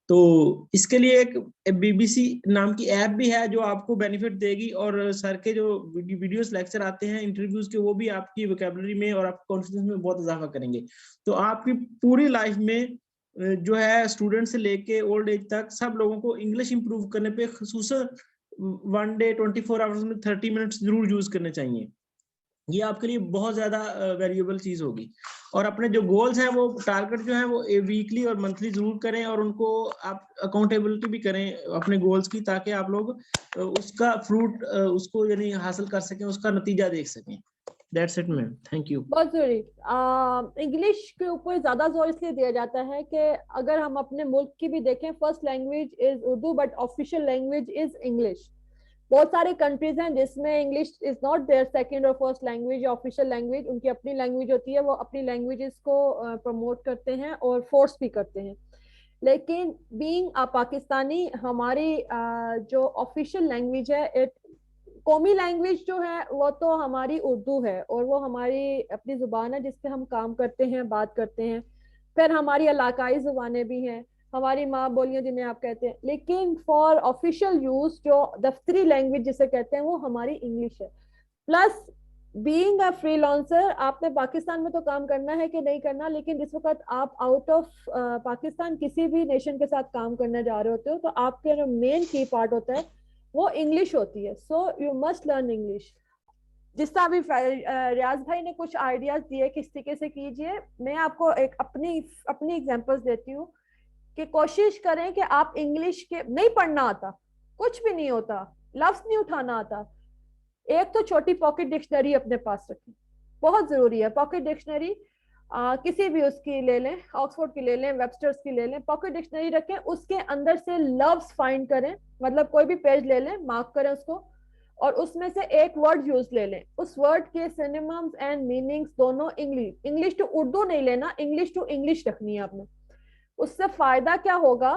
तो इसके लिए एक BBC नाम की ऐप भी है जो आपको बेनिफिट देगी, और सर के जो वीडियोस लेक्चर आते हैं इंटरव्यूज के, वो भी आपकी वोकैबुलरी में और आपके कॉन्फिडेंस में बहुत इजाफा करेंगे। तो आपकी पूरी लाइफ में जो है, स्टूडेंट से लेके ओल्ड एज तक, सब लोगों को इंग्लिश इंप्रूव करने पे खुसूसन 1 डे 24 आवर्स में 30 मिनट्स जरूर यूज करने चाहिए। ये आपके लिए बहुत ज्यादा वैल्यूएबल चीज होगी। और अपने जो गोल्स हैं वो टारगेट जो है वो वीकली और मंथली जरूर करें, और उनको आप अकाउंटेबिलिटी भी करें अपने गोल्स की, ताकि आप लोग उसका फ्रूट उसको यानी हासिल कर सकें, उसका नतीजा देख सकें। That's it ma'am, thank you. बहुत जरूरी। इंग्लिश के ऊपर ज्यादा जोर इसलिए दिया जाता है कि अगर हम अपने मुल्क की भी देखें, first language is Urdu but official language is English. बहुत सारे कंट्रीज हैं जिसमें English is not there second और फर्स्ट लैंग्वेज या ऑफिशियल लैंग्वेज, उनकी अपनी लैंग्वेज होती है, वो अपनी लैंग्वेजेस को प्रमोट करते हैं और फोर्स भी करते हैं। लेकिन बीइंग पाकिस्तानी, हमारी जो ऑफिशियल लैंग्वेज है, इट कौमी लैंग्वेज जो है वो तो हमारी उर्दू है, और वो हमारी अपनी जुबान है जिसपे हम काम करते हैं, बात करते हैं। फिर हमारी इलाकाई जुबानें भी हैं, हमारी माँ बोलियां जिन्हें आप कहते हैं। लेकिन फॉर ऑफिशियल यूज जो दफ्तरी लैंग्वेज जिसे कहते हैं, वो हमारी इंग्लिश है। प्लस बीइंग अ फ्रीलांसर, आपने पाकिस्तान में तो काम करना है कि नहीं करना, लेकिन जिस वक्त आप आउट ऑफ पाकिस्तान किसी भी नेशन के साथ काम करने जा रहे होते हो, तो आपके जो मेन की पार्ट होता है वो इंग्लिश होती है। So you must learn English. जिस तरह अभी रियाज भाई ने कुछ आइडियाज दिए किस तरीके से कीजिए, मैं आपको एक अपनी एग्जांपल्स देती हूँ कि कोशिश करें कि आप इंग्लिश के नहीं पढ़ना आता, कुछ भी नहीं होता, लफ्ज नहीं उठाना आता, एक तो छोटी पॉकेट डिक्शनरी अपने पास रखें, बहुत जरूरी है। पॉकेट डिक्शनरी किसी भी उसकी ले लें, ऑक्सफोर्ड की ले लें, वेबस्टर्स की ले लें, पॉकेट डिक्शनरी रखें, उसके अंदर से लव्स फाइंड करें। मतलब कोई भी पेज ले लें, मार्क करें उसको, और उसमें से एक वर्ड यूज ले लें, उस वर्ड के सिनोनिम्स एंड मीनिंग्स दोनों इंग्लिश टू उर्दू नहीं लेना, इंग्लिश टू इंग्लिश रखनी है आपने। उससे फायदा क्या होगा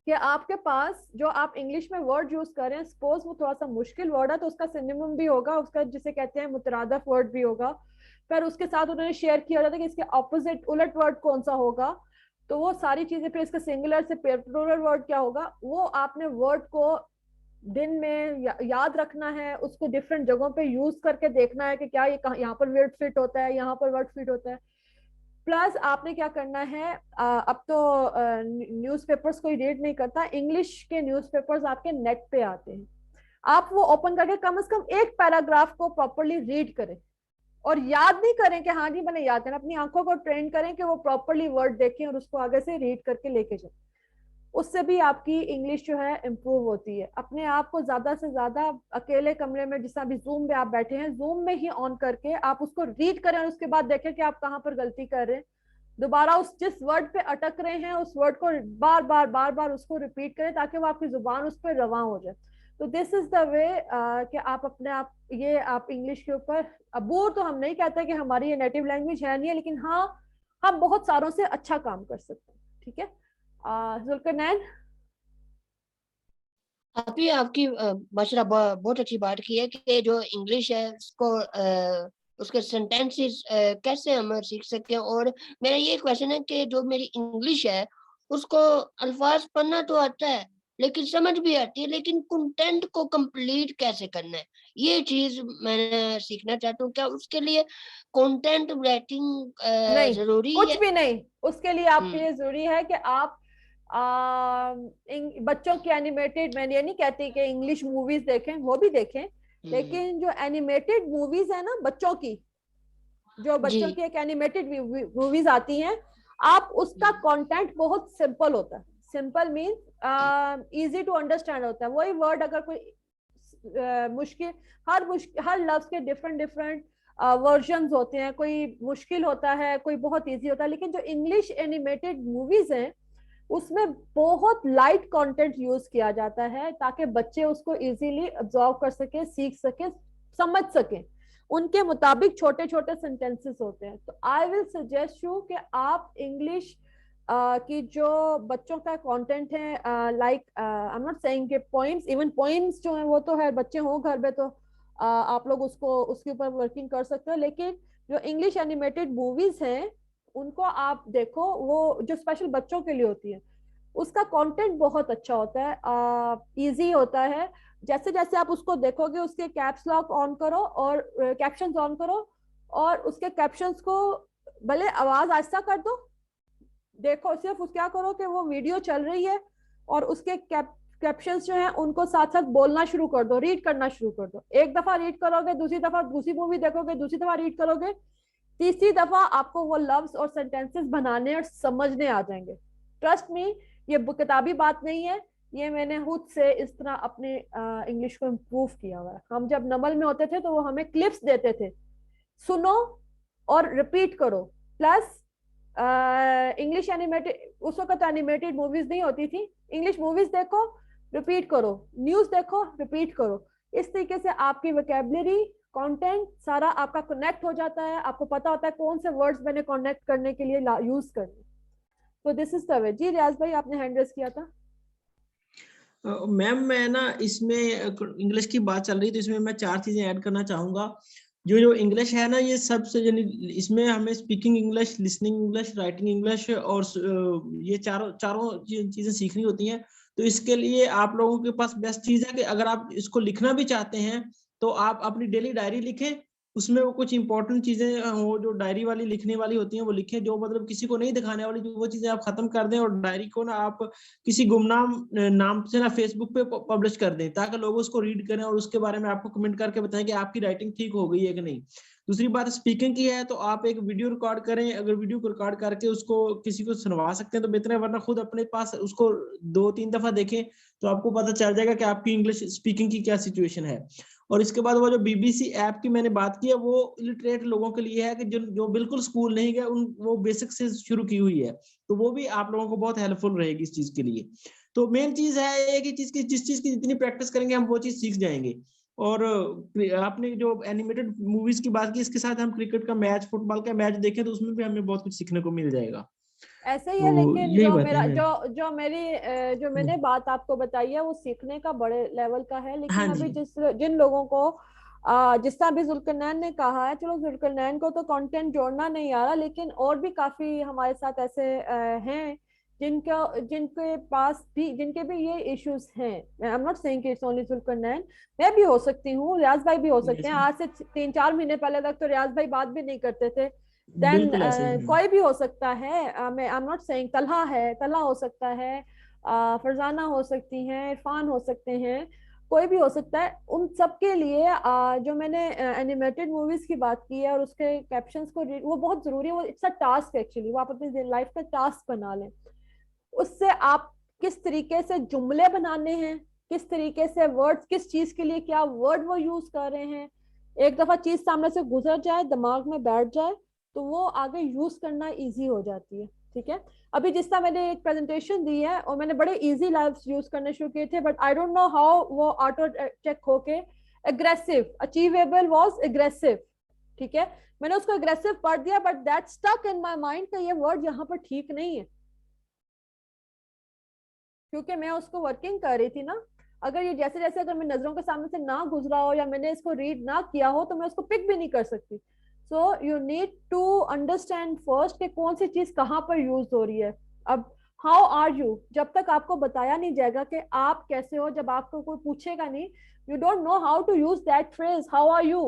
कि आपके पास जो आप इंग्लिश में वर्ड यूज करें, सपोज वो थोड़ा सा मुश्किल वर्ड है तो उसका सिनोनिम भी होगा, उसका जिसे कहते हैं मुतरादफ वर्ड भी होगा। फिर उसके साथ उन्होंने शेयर किया जाता है कि इसके ऑपोजिट उलट वर्ड कौन सा होगा, तो वो सारी चीजें, फिर इसका सिंगुलर से प्लूरल वर्ड क्या होगा, वो आपने वर्ड को दिन में याद रखना है, उसको डिफरेंट जगहों पे यूज करके देखना है कि क्या ये यहाँ पर वर्ड फिट होता है, यहाँ पर वर्ड फिट होता है। प्लस आपने क्या करना है, अब तो न्यूज़पेपर्स कोई रीड नहीं करता, इंग्लिश के न्यूज़पेपर्स आपके नेट पे आते हैं, आप वो ओपन करके कम से कम एक पैराग्राफ को प्रॉपर्ली रीड करें, और याद नहीं करें कि हाँ जी मैंने याद करना, अपनी आंखों को ट्रेन करें कि वो प्रॉपर्ली वर्ड देखें और उसको आगे से रीड करके लेके जाएं। उससे भी आपकी इंग्लिश जो है इम्प्रूव होती है। अपने आप को ज्यादा से ज्यादा अकेले कमरे में, जिस अभी जूम में आप बैठे हैं, जूम में ही ऑन करके आप उसको रीड करें, और उसके बाद देखें कि आप कहाँ पर गलती कर रहे हैं। दोबारा उस जिस वर्ड पे अटक रहे हैं उस वर्ड को बार बार उसको रिपीट करें, ताकि वो आपकी जुबान उस पर रवां हो जाए। तो दिस इज द वे कि आप अपने आप इंग्लिश के ऊपर, अबूर तो हम नहीं कहते कि हमारी ये नेटिव लैंग्वेज है नहीं है, लेकिन हाँ हम बहुत सारों से अच्छा काम कर सकते हैं। ठीक है, जुल्करनैन। अभी आपकी माशाल्लाह बहुत अच्छी बात की है कि जो इंग्लिश है उसको उसके सेंटेंसेस कैसे हम सीख सकते हैं। और मेरा ये क्वेश्चन है कि जो मेरी इंग्लिश है उसको अल्फाज पढ़ना तो आता है, लेकिन समझ भी आती है, लेकिन कंटेंट को कंप्लीट कैसे करना है, ये चीज मैं सीखना चाहता हूँ। क्या उसके लिए कंटेंट राइटिंग नहीं, जरूरी कुछ है? भी नहीं। उसके लिए आपके लिए जरूरी है कि आप बच्चों की एनिमेटेड, मैं ये नहीं कहती कि इंग्लिश मूवीज देखें, वो भी देखें, लेकिन जो एनिमेटेड मूवीज है ना बच्चों की, जो बच्चों की एक एनिमेटेड मूवीज आती हैं, आप उसका कंटेंट बहुत सिंपल होता है। Simple means easy to understand होता है। वही वर्ड अगर कोई मुश्किल, हर लफ्ज के डिफरेंट वर्जन होते हैं, कोई मुश्किल होता है, कोई बहुत इजी होता है। लेकिन जो इंग्लिश एनिमेटेड मूवीज हैं उसमें बहुत लाइट कंटेंट यूज किया जाता है, ताकि बच्चे उसको इजीली अब्सॉर्ब कर सके, सीख सके, समझ सके। उनके मुताबिक छोटे छोटे सेंटेंसेस होते हैं। तो आई विल सजेस्ट यू कि आप इंग्लिश की जो बच्चों का कंटेंट है, like I am not saying कि पोइम्स, इवन पोइम्स जो है वो तो है, बच्चे हो घर में तो आप लोग उसको उसके ऊपर वर्किंग कर सकते हो। लेकिन जो इंग्लिश एनिमेटेड मूवीज हैं उनको आप देखो, वो जो स्पेशल बच्चों के लिए होती है, उसका कंटेंट बहुत अच्छा होता है, इजी होता है। जैसे जैसे आप उसको देखोगे, उसके कैप्स लॉक ऑन करो और कैप्शंस ऑन करो, और उसके कैप्शंस को भले आवाज आहिस्ता कर दो, देखो सिर्फ उस क्या करो कि वो वीडियो चल रही है और उसके कैप्शंस जो हैं उनको साथ साथ बोलना शुरू कर दो, रीड करना शुरू कर दो। एक दफा रीड करोगे, दूसरी दफा दूसरी मूवी देखोगे, दूसरी दफा रीड करोगे, तीसरी दफा आपको वो लफ्ज और सेंटेंसेस बनाने और समझने आ जाएंगे। ट्रस्ट मी, ये किताबी बात नहीं है, ये मैंने खुद से इस तरह अपने इंग्लिश को इम्प्रूव किया हुआ है। हम जब नमल में होते थे तो वो हमें क्लिप्स देते थे, सुनो और रिपीट करो, प्लस इंग्लिश एनिमेटेड, उस वक्त एनिमेटेड मूवीज नहीं होती थी, इंग्लिश मूवीज देखो रिपीट करो, न्यूज देखो रिपीट करो। इस तरीके से आपकी वोकैबुलरी, कंटेंट सारा आपका कनेक्ट हो जाता है, आपको पता होता है कौन से वर्ड्स मैंने कनेक्ट करने के लिए यूज करने। तो दिस इज द वे। जी रियाज भाई, आपने हैंड रेस किया था। मैम मैं ना इसमें इंग्लिश की बात चल रही तो इसमें मैं 4 चीजें ऐड करना चाहूंगा। जो इंग्लिश है ना, ये सबसे इसमें हमें speaking English, listening English, writing English और ये चारों चीजें सीखनी होती हैं। तो इसके लिए आप लोगों के पास बेस्ट चीज है कि अगर आप इसको लिखना भी चाहते हैं तो आप अपनी डेली डायरी लिखें, उसमें वो कुछ इंपॉर्टेंट चीजें हो जो डायरी वाली लिखने वाली होती हैं वो लिखें, जो मतलब किसी को नहीं दिखाने वाली, वो चीजें आप खत्म कर दें और डायरी को ना आप किसी गुमनाम नाम से ना फेसबुक पे पब्लिश कर दें ताकि लोग उसको रीड करें और उसके बारे में आपको कमेंट करके बताएं कि आपकी राइटिंग ठीक हो गई है कि नहीं। दूसरी बात स्पीकिंग की है तो आप एक वीडियो रिकॉर्ड करें, अगर वीडियो को रिकॉर्ड करके उसको किसी को सुनवा सकते हैं तो बेहतर है, वरना खुद अपने पास उसको 2-3 दफा देखें तो आपको पता चल जाएगा कि आपकी इंग्लिश स्पीकिंग की क्या सिचुएशन है। और इसके बाद वो जो बीबीसी ऐप की मैंने बात की है वो इलिटरेट लोगों के लिए है कि जो बिल्कुल स्कूल नहीं गए, उन वो बेसिक से शुरू की हुई है, तो वो भी आप लोगों को बहुत हेल्पफुल रहेगी इस चीज के लिए। तो मेन चीज है एक ही चीज की, जिस चीज की जितनी प्रैक्टिस करेंगे हम वो चीज सीख जाएंगे। और आपने जो एनिमेटेड मूवीज की बात की, इसके साथ हम क्रिकेट का मैच, फुटबॉल का मैच देखें तो उसमें भी हमें बहुत कुछ सीखने को मिल जाएगा। ऐसे ही तो है, लेकिन यही जो बात मेरा है मैम। जो मैंने बात आपको बताई है वो सीखने का बड़े लेवल का है। हाँ लेकिन अभी जी। जिन लोगों को जिस तरह अभी जुल्करनैन ने कहा है, चलो जुल्करनैन को तो कंटेंट जोड़ना नहीं आ रहा, लेकिन और भी काफी हमारे साथ ऐसे हैं जिनके पास भी, जिनके भी ये इश्यूज हैं। आई एम नॉट सेइंग कि इट्स ओनली जुल्करनैन, मैं भी हो सकती हूँ, रियाज भाई भी हो सकते यस हैं। मैम, आज से 3-4 महीने पहले तक तो रियाज भाई बात भी नहीं करते थे। देन बिल्कुल ऐसे ही है मैम। कोई भी हो सकता है, मैं I am not saying Talha है, तलहा हो सकता है, फरजाना हो सकती हैं, इरफान हो सकते हैं, कोई भी हो सकता है। उन सब के लिए जो मैंने एनिमेटेड मूवीज की बात की है और उसके कैप्शंस को रीड, वो बहुत जरूरी है। वो इट्स अ टास्क एक्चुअली, वो आप अपनी लाइफ का टास्क बना लें। उससे आप किस तरीके से जुमले बनाने हैं, किस तरीके से वर्ड्स, किस चीज के लिए क्या वर्ड वो यूज कर रहे हैं, एक दफा चीज सामने से गुजर जाए, दिमाग में बैठ जाए, तो वो आगे यूज करना इजी हो जाती है। ठीक है, अभी जिस तरह मैंने एक प्रेजेंटेशन दी है और मैंने बड़े इजी लफ्ज यूज करने शुरू किए थे, but I don't know how वो ऑटो चेक होके एग्रेसिव, अचीवेबल वाज एग्रेसिव, ठीक है, मैंने उसको एग्रेसिव पढ़ दिया, but that stuck in my mind कि ये वर्ड यहाँ पर ठीक नहीं है, क्योंकि मैं उसको वर्किंग कर रही थी ना। अगर ये जैसे जैसे अगर मैं नजरों के सामने से ना गुजरा हो या मैंने इसको रीड ना किया हो तो मैं उसको पिक भी नहीं कर सकती। So you need to understand first कि कौन सी चीज कहाँ पर यूज हो रही है। अब हाउ आर यू, जब तक आपको बताया नहीं जाएगा कि आप कैसे हो, जब आपको कोई पूछेगा नहीं, you don't know how to use that phrase how are you.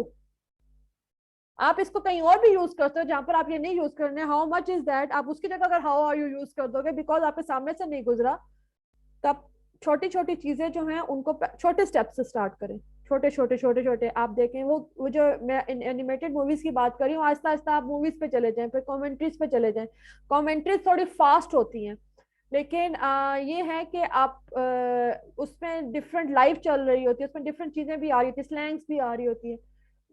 आप इसको कहीं और भी यूज करते हो जहां पर आप ये नहीं यूज करने, हाउ मच इज दैट, आप उसकी जगह अगर हाउ आर यू यूज कर दोगे बिकॉज आपके सामने से नहीं गुजरा, तब छोटी छोटी चीजें जो हैं उनको छोटे स्टेप से स्टार्ट करें। छोटे छोटे छोटे छोटे आप देखें, वो जो मैं एनिमेटेड मूवीज की बात कर रही हूँ, आहिस्ता आहिस्ता आप मूवीज पे चले जाएं, फिर कमेंट्रीज पे चले जाएं। कमेंट्रीज थोड़ी फास्ट होती हैं, लेकिन ये है कि आप उसमें डिफरेंट लाइफ चल रही होती है, उसमें डिफरेंट चीजें भी आ रही होती है, स्लैंग्स भी आ रही होती है,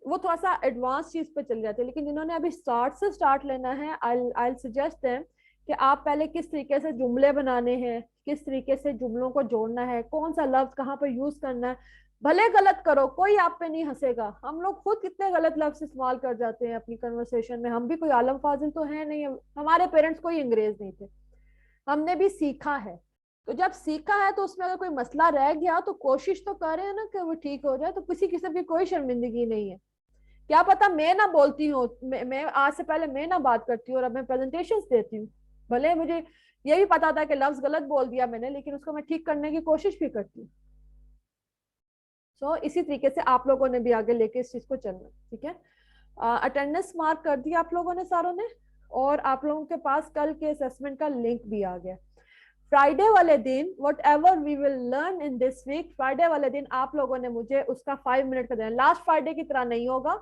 वो थोड़ा सा एडवांस चीज पे चले जाते हैं। लेकिन जिन्होंने अभी स्टार्ट लेना है, आई सजेस्ट देम कि आप पहले किस तरीके से जुमले बनाने हैं, किस तरीके से जुमलों को जोड़ना है, कौन सा लफ्ज कहाँ पर यूज करना है। भले गलत करो, कोई आप पे नहीं हंसेगा। हम लोग खुद कितने गलत लफ्ज इस्तेमाल कर जाते हैं अपनी कन्वर्सेशन में, हम भी कोई आलम फाजिल तो है नहीं, हमारे पेरेंट्स कोई अंग्रेज नहीं थे, हमने भी सीखा है। तो जब सीखा है तो उसमें अगर कोई मसला रह गया तो कोशिश तो कर रहे हैं ना कि वो ठीक हो जाए, तो किसी किस्म की कोई शर्मिंदगी नहीं है। क्या पता मैं ना बोलती हूँ, मैं आज से पहले मैं ना बात करती हूँ और अब मैं प्रेजेंटेशन देती हूँ, भले मुझे ये भी पता था कि लफ्ज गलत बोल दिया मैंने, लेकिन उसको मैं ठीक करने की कोशिश भी करती हूँ। सो इसी तरीके से आप लोगों ने भी आगे लेके इस चीज को चलना। ठीक है, अटेंडेंस मार्क कर दिया आप लोगों ने सारों ने, और आप लोगों के पास कल के असेसमेंट का लिंक भी आ गया। फ्राइडे वाले दिन whatever we will learn in this week, Friday वाले दिन आप लोगों ने मुझे उसका 5 मिनट का देना, लास्ट फ्राइडे की तरह नहीं होगा।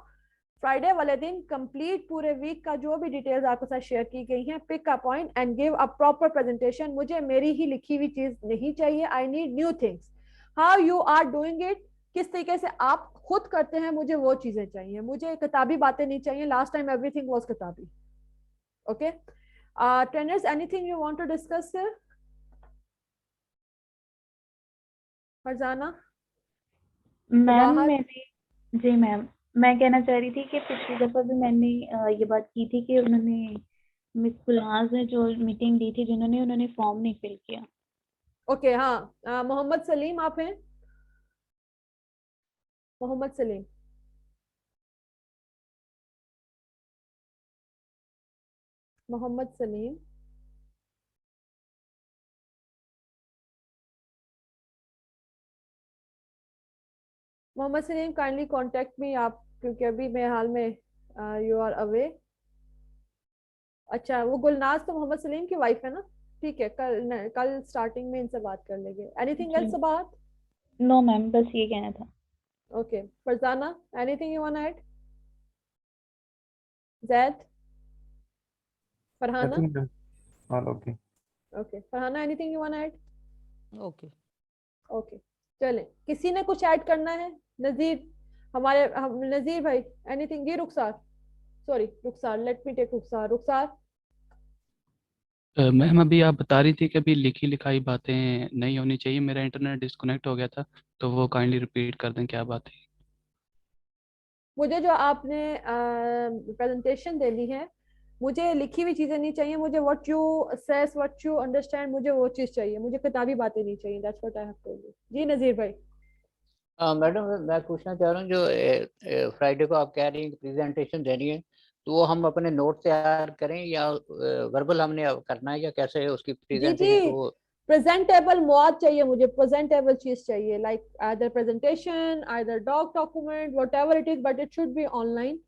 फ्राइडे वाले दिन कंप्लीट पूरे वीक का जो भी डिटेल्स आपके साथ शेयर की गई हैं, pick a point and give a proper presentation. मुझे मेरी ही लिखी हुई चीज नहीं चाहिए, I need new things. How you are doing it, किस तरीके से आप खुद करते हैं, मुझे वो चीजें चाहिए। मुझे किताबी बातें नहीं चाहिए। लास्ट टाइम एवरीथिंग वाज किताबी। Okay trainers, anything you want to discuss here? Farzana ma'am बाहर। मैंने जी मैम, मैं कहना चाह रही थी कि पिछली दफ़ा भी मैंने ये बात की थी कि उन्होंने मिस गुलनाज ने जो मीटिंग दी थी जिन्होंने, उन्होंने फॉर्म नहीं फिल किया। ओके हाँ, मोहम्मद सलीम आप हैं? Mohammad Salim, Mohammad Salim. Mohammad Salim kindly contact me आप, क्योंकि अभी मैं हाल में यू आर अवे। अच्छा, वो गुलनाज तो मोहम्मद सलीम की वाइफ है ना? ठीक है, कल स्टार्टिंग में इनसे बात कर लेंगे। एनीथिंग जी एल्स अबाउट? नो मैम, बस ये कहना था। Okay Farzana, anything you want to add? Zaid, Farhana? Nothing. All okay. Okay Farhana, anything you want to add? Okay. Okay चलें, किसी ने कुछ ऐड करना है? नजीर, नजीर भाई, एनीथिंग? जी रुखसार, सॉरी रुखसार, लेट मी टेक रुखसार। रुखसार मैम अभी आप बता रही थी कि अभी लिखी लिखाई बातें नहीं होनी चाहिए, मेरा इंटरनेट डिस्कनेक्ट हो गया था, तो वो काइंडली रिपीट कर दें, क्या बात है? मुझे जो आपने प्रेजेंटेशन देनी है, मुझे लिखी हुई चीजें नहीं चाहिए। मुझे what you says, what you understand, मुझे वो चीज चाहिए। मुझे किताबी बातें नहीं चाहिए। That's what I have told you. जी नजीर भाई। मैडम मैं पूछना चाह रहा हूँ, जो फ्राइडे को आप कह रही हैं प्रेजेंटेशन देनी है, तो वो हम अपने नोट तैयार करें या वर्बल हमने करना है, या कैसे उसकी जी जी, प्रेजेंटेशन को? प्रेजेंटेबल मौत चाहिए मुझे, प्रेजेंटेबल चीज चाहिए, like either presentation, either document, whatever it is, but it should be online,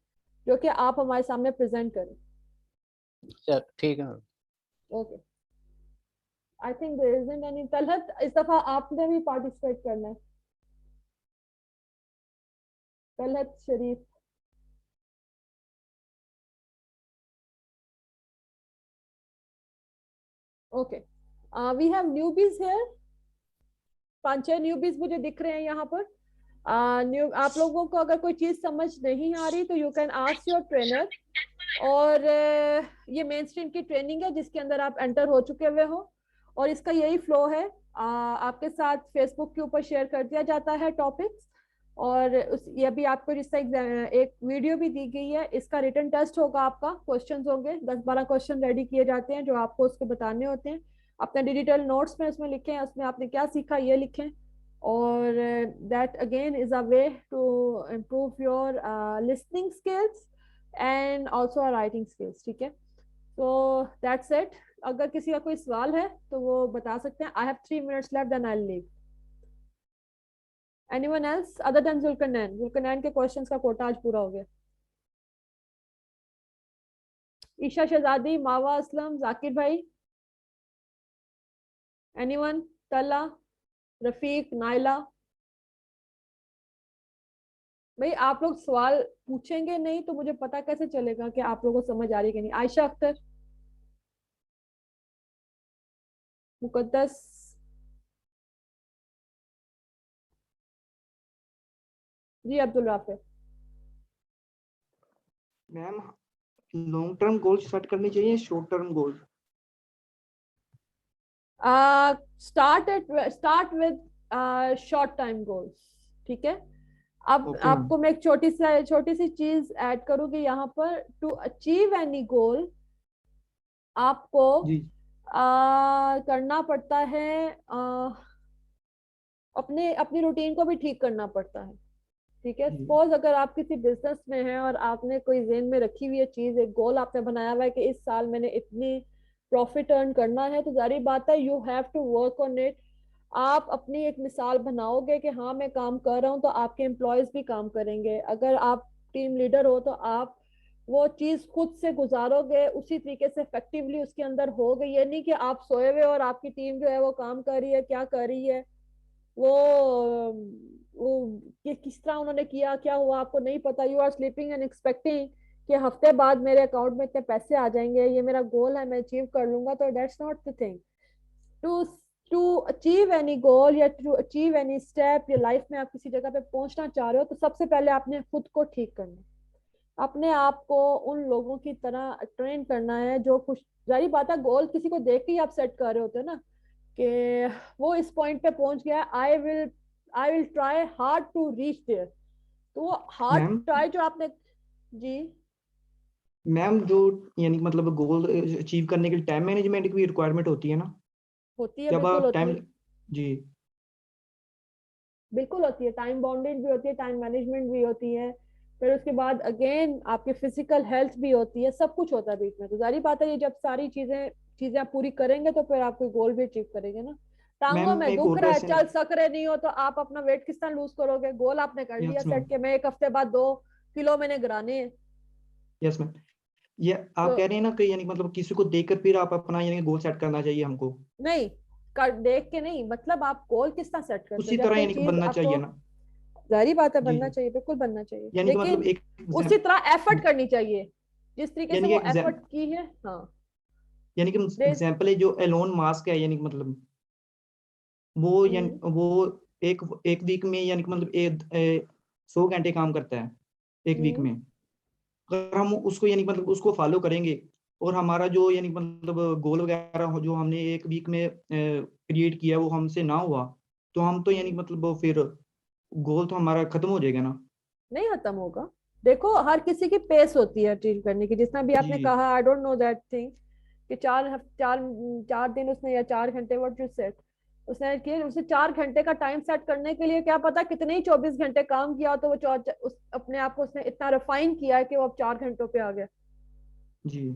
जो कि आप हमारे सामने प्रेजेंट करें। सर ठीक है। Okay, I think there isn't any. Talhat, इस दफा आपने भी पार्टिसिपेट करना है। Talhat Sharif, okay we have newbies here. 5-6 newbies मुझे दिख रहे हैं यहाँ पर। न्यू आप लोगों को अगर कोई चीज समझ नहीं आ रही तो you can ask your trainer. और ये मेन स्ट्रीम की ट्रेनिंग है जिसके अंदर आप एंटर हो चुके हुए हो, और इसका यही फ्लो है। आपके साथ फेसबुक के ऊपर शेयर कर दिया जाता है टॉपिक्स, और ये भी आपको जिसका एक वीडियो भी दी गई है। इसका रिटन टेस्ट होगा, आपका क्वेश्चंस होंगे, 10-12 क्वेश्चन रेडी किए जाते हैं जो आपको उसको बताने होते हैं। अपने डिजिटल नोट्स में उसमें लिखें, उसमें आपने क्या सीखा ये लिखें, और that again is a way to improve your listening skills and also writing skills. ठीक है, तो दैट्स इट। अगर किसी का कोई सवाल है तो वो बता सकते हैं। I have 3 minutes left, then I will leave. Anyone else other than Zulqarnain? Zulqarnain के क्वेश्चंस का कोटा आज पूरा हो गया। ईशा शहजादी, मावा असलम, जाकिर भाई, एनीवन? तला, रफीक, नाइला? भाई आप लोग सवाल पूछेंगे नहीं तो मुझे पता कैसे चलेगा कि आप लोगों को समझ आ रही है कि नहीं। आयशा अख्तर, मुकद्दस, जी Abdul Rafe. Ma'am long term goal set करनी चाहिए, short term goal? Start with short time goals. ठीक है, अब Okay, आपको मैं एक छोटी सी चीज ऐड करूंगी यहाँ पर। टू अचीव एनी गोल आपको जी करना पड़ता है, अपने अपनी रूटीन को भी ठीक करना पड़ता है। ठीक है, जी सपोज अगर आप किसी बिजनेस में हैं और आपने कोई जेन में रखी हुई है चीज, एक गोल आपने बनाया हुआ है कि इस साल मैंने इतनी प्रॉफिट अर्न करना है, तो जारी बात है you have to work on it. आप अपनी एक मिसाल बनाओगे कि हाँ मैं काम कर रहा हूँ, तो आपके एम्प्लॉयज भी काम करेंगे। अगर आप टीम लीडर हो तो आप वो चीज खुद से गुजारोगे, उसी तरीके से इफेक्टिवली उसके अंदर होगे। ये नहीं कि आप सोए हुए और आपकी टीम जो है वो काम कर रही है, क्या कर रही है, वो कि किस तरह उन्होंने किया, क्या हुआ आपको नहीं पता। You are sleeping and expecting कि हफ्ते बाद मेरे अकाउंट में इतने पैसे आ जाएंगे, ये मेरा गोल है, मैं अचीव कर लूंगा। तो that's not the thing. To to achieve any goal या टू अचीव एनी स्टेप, या लाइफ में आप किसी जगह पे पहुंचना चाह रहे हो, तो सबसे पहले आपने खुद को ठीक करना है। अपने आप को उन लोगों की तरह ट्रेन करना है जो खुश, जारी बात है, गोल किसी को देख के ही आप सेट कर रहे होते हैं ना, कि वो इस पॉइंट पे पहुंच गया, I will try hard to reach there. तो वो हार्ड मैम ट्राई जो आपने, जी मैम जो यानी कि मतलब गोल अचीव करने के लिए टाइम मैनेजमेंट की भी रिक्वायरमेंट होती है ना, होती है, जब बिल्कुल आप होती टाइम, है, जी बिल्कुल होती है। टाइम बाउंडेड भी होती है, टाइम मैनेजमेंट भी होती है, फिर उसके बाद अगेन आपकी फिजिकल हेल्थ भी होती है, सब कुछ होता है बीच में। तो जारी बात है, ये जब सारी चीजें चीजें आप पूरी करेंगे तो फिर आप कोई गोल भी अचीव करेंगे ना। टांगों मैम में एक दुख और रहा है, क्वेश्चन चल है। सक रहे नहीं हो, तो आप अपना वेट किस तरह लूज करोगे? गोल आपने कर लिया यस मैम, सेट के मैं 1 हफ्ते बाद 2 किलो मैंने गिराने हैं। यस मैम, ये तो आप कह रहे हैं ना कि यानी कि मतलब किसी को देखकर फिर आप अपना यानी गोल सेट करना चाहिए हमको, नहीं, कर देख के नहीं, मतलब आप गोल किस तरह सेट करते हो उसी जब तरह कोई यानी कि चीज बनना आपको, चाहिए ना। जारी बात है जी बनना जी, चाहिए, बिल्कुल बनना चाहिए, यानी कि मतलब लेकिन एक उसी तरह एफर्ट करनी चाहिए जिस तरीके से यानी कि वो एफर्ट की है। हाँ, यानी कि देर। एग्जाम्पल है जो एलोन मास्क है, यानी कि मतलब वो हम्म, यानी वो एक एक वीक में यानी कि मतलब 100 घंटे काम करता है एक वीक हम्म, में। अगर हम उसको यानी कि मतलब उसको फॉलो करेंगे और हमारा जो यानी कि मतलब गोल वगैरह जो हमने एक वीक में क्रिएट किया वो हमसे ना हुआ, तो हम तो यानी कि मतलब वो फिर गोल तो हमारा खत्म हो जाएगा ना। नहीं खत्म होगा। देखो, हर किसी की पेस होती है अचीव करने की, जितना भी आपने जी कहा, आई डोंट नो दैट थिंग, कि 4 दिन उसने, या 4 घंटे, व्हाट यू सेड, उसने किए, उसे 4 घंटे का टाइम सेट करने के लिए क्या पता कितने ही 24 घंटे काम किया, तो वो अपने आप को उसने इतना रिफाइन किया है कि वो अब 4 घंटों पे आ गया। जी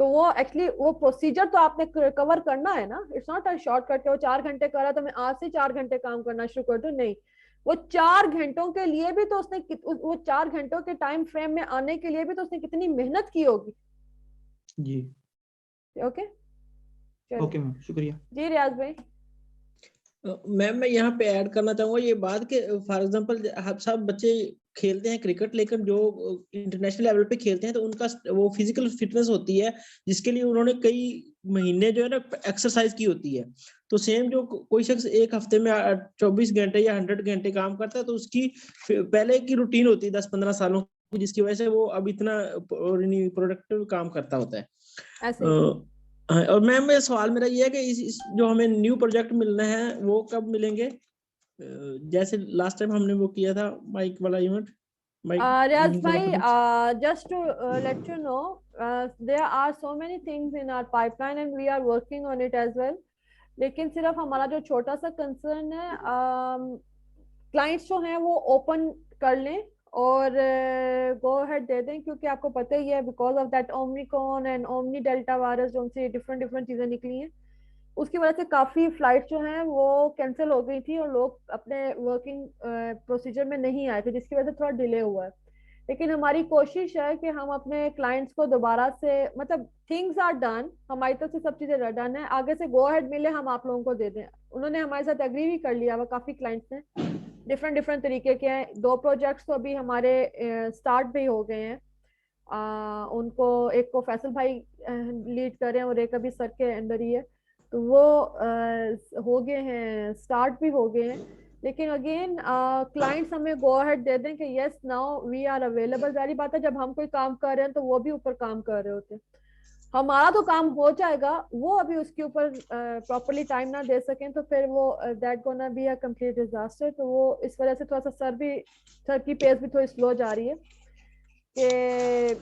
तो वो एक्चुअली वो प्रोसीजर तो आपने कवर करना है ना, इट्स नॉट अ शॉर्टकट के वो 4 घंटे करा तो मैं आज से 4 घंटे काम करना शुरू कर दूं, नहीं। वो 4 घंटों के लिए भी तो उसने वो 4 घंटों के टाइम फ्रेम में आने के लिए भी तो उसने कितनी मेहनत की होगी। जी, ओके, चलिए। ओके मैम, शुक्रिया। जी रियाज भाई। मैम मैं यहाँ पे ऐड करना चाहूंगा ये बात के, फॉर एग्जांपल सब बच्चे खेलते हैं क्रिकेट, लेकिन जो इंटरनेशनल लेवल पे खेलते हैं तो उनका वो फिजिकल फिटनेस होती है जिसके लिए उन्होंने कई महीने जो है ना एक्सरसाइज की होती है। तो सेम जो कोई शख्स एक हफ्ते में 24 घंटे या 100 घंटे काम करता है तो उसकी पहले की रूटीन होती है 10-15 सालों की, जिसकी वजह से वो अब इतना प्रोडक्टिव काम करता होता है। ऐसे ही। हाँ, और मैम मेरा सवाल मेरा ये है कि इस जो हमें न्यू प्रोजेक्ट मिलना है वो कब मिलेंगे? जैसे लास्ट टाइम हमने वो किया था माइक वाला event, mic Riaz giving bhai, conference. just to let you know, there are so many things in our pipeline and we are working on it as well. लेकिन सिर्फ हमारा जो छोटा सा कंसर्न है, क्लाइंट्स जो हैं वो ओपन कर लें और गो अहेड दे दें, क्योंकि आपको पता ही है, because of that omicron and omni delta virus जो उनसे डिफरेंट डिफरेंट चीजें निकली हैं, उसकी वजह से काफी फ्लाइट जो हैं वो कैंसिल हो गई थी और लोग अपने वर्किंग प्रोसीजर में नहीं आए थे, जिसकी वजह से थोड़ा डिले हुआ है। लेकिन हमारी कोशिश है कि हम अपने क्लाइंट्स को दोबारा से, मतलब थिंग्स आर डन, हमारी तरफ से सब चीजें डन है, आगे से गो अहेड मिले हम आप लोगों को दे दें। उन्होंने हमारे साथ एग्री भी कर लिया हुआ, काफी क्लाइंट्स ने, डिफरेंट डिफरेंट तरीके के हैं। 2 प्रोजेक्ट्स तो अभी हमारे स्टार्ट भी हो गए हैं। उनको, एक को फैसल भाई लीड कर रहे हैं और एक अभी सर के अंडर ही है, तो वो हो गए हैं, स्टार्ट भी हो गए हैं। लेकिन अगेन क्लाइंट्स हमें गो अहेड दे दें कि yes now we are available. जारी बात है, जब हम कोई काम कर रहे हैं तो वो भी ऊपर काम कर रहे होते हैं। हमारा तो काम हो जाएगा, वो अभी उसके ऊपर प्रॉपरली टाइम ना दे सकें तो फिर वो that gonna be a complete disaster. तो वो इस वजह से थोड़ा सा सर की पेस भी थोड़ी स्लो जा रही है कि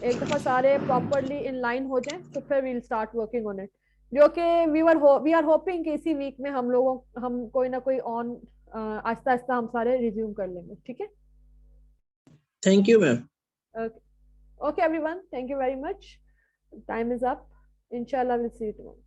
एक दफा सारे प्रॉपरली इन लाइन हो जाएं तो फिर we'll start working on it, जो कि वी आर होपिंग कि इसी वीक में हम कोई ना कोई ऑन आहिस्ता आहिस्ता हम सारे रिज्यूम कर लेंगे। ठीक है, thank you ma'am. Okay, okay everyone, thank you very much, time is up, इंशाल्लाह विल सी यू टुमारो।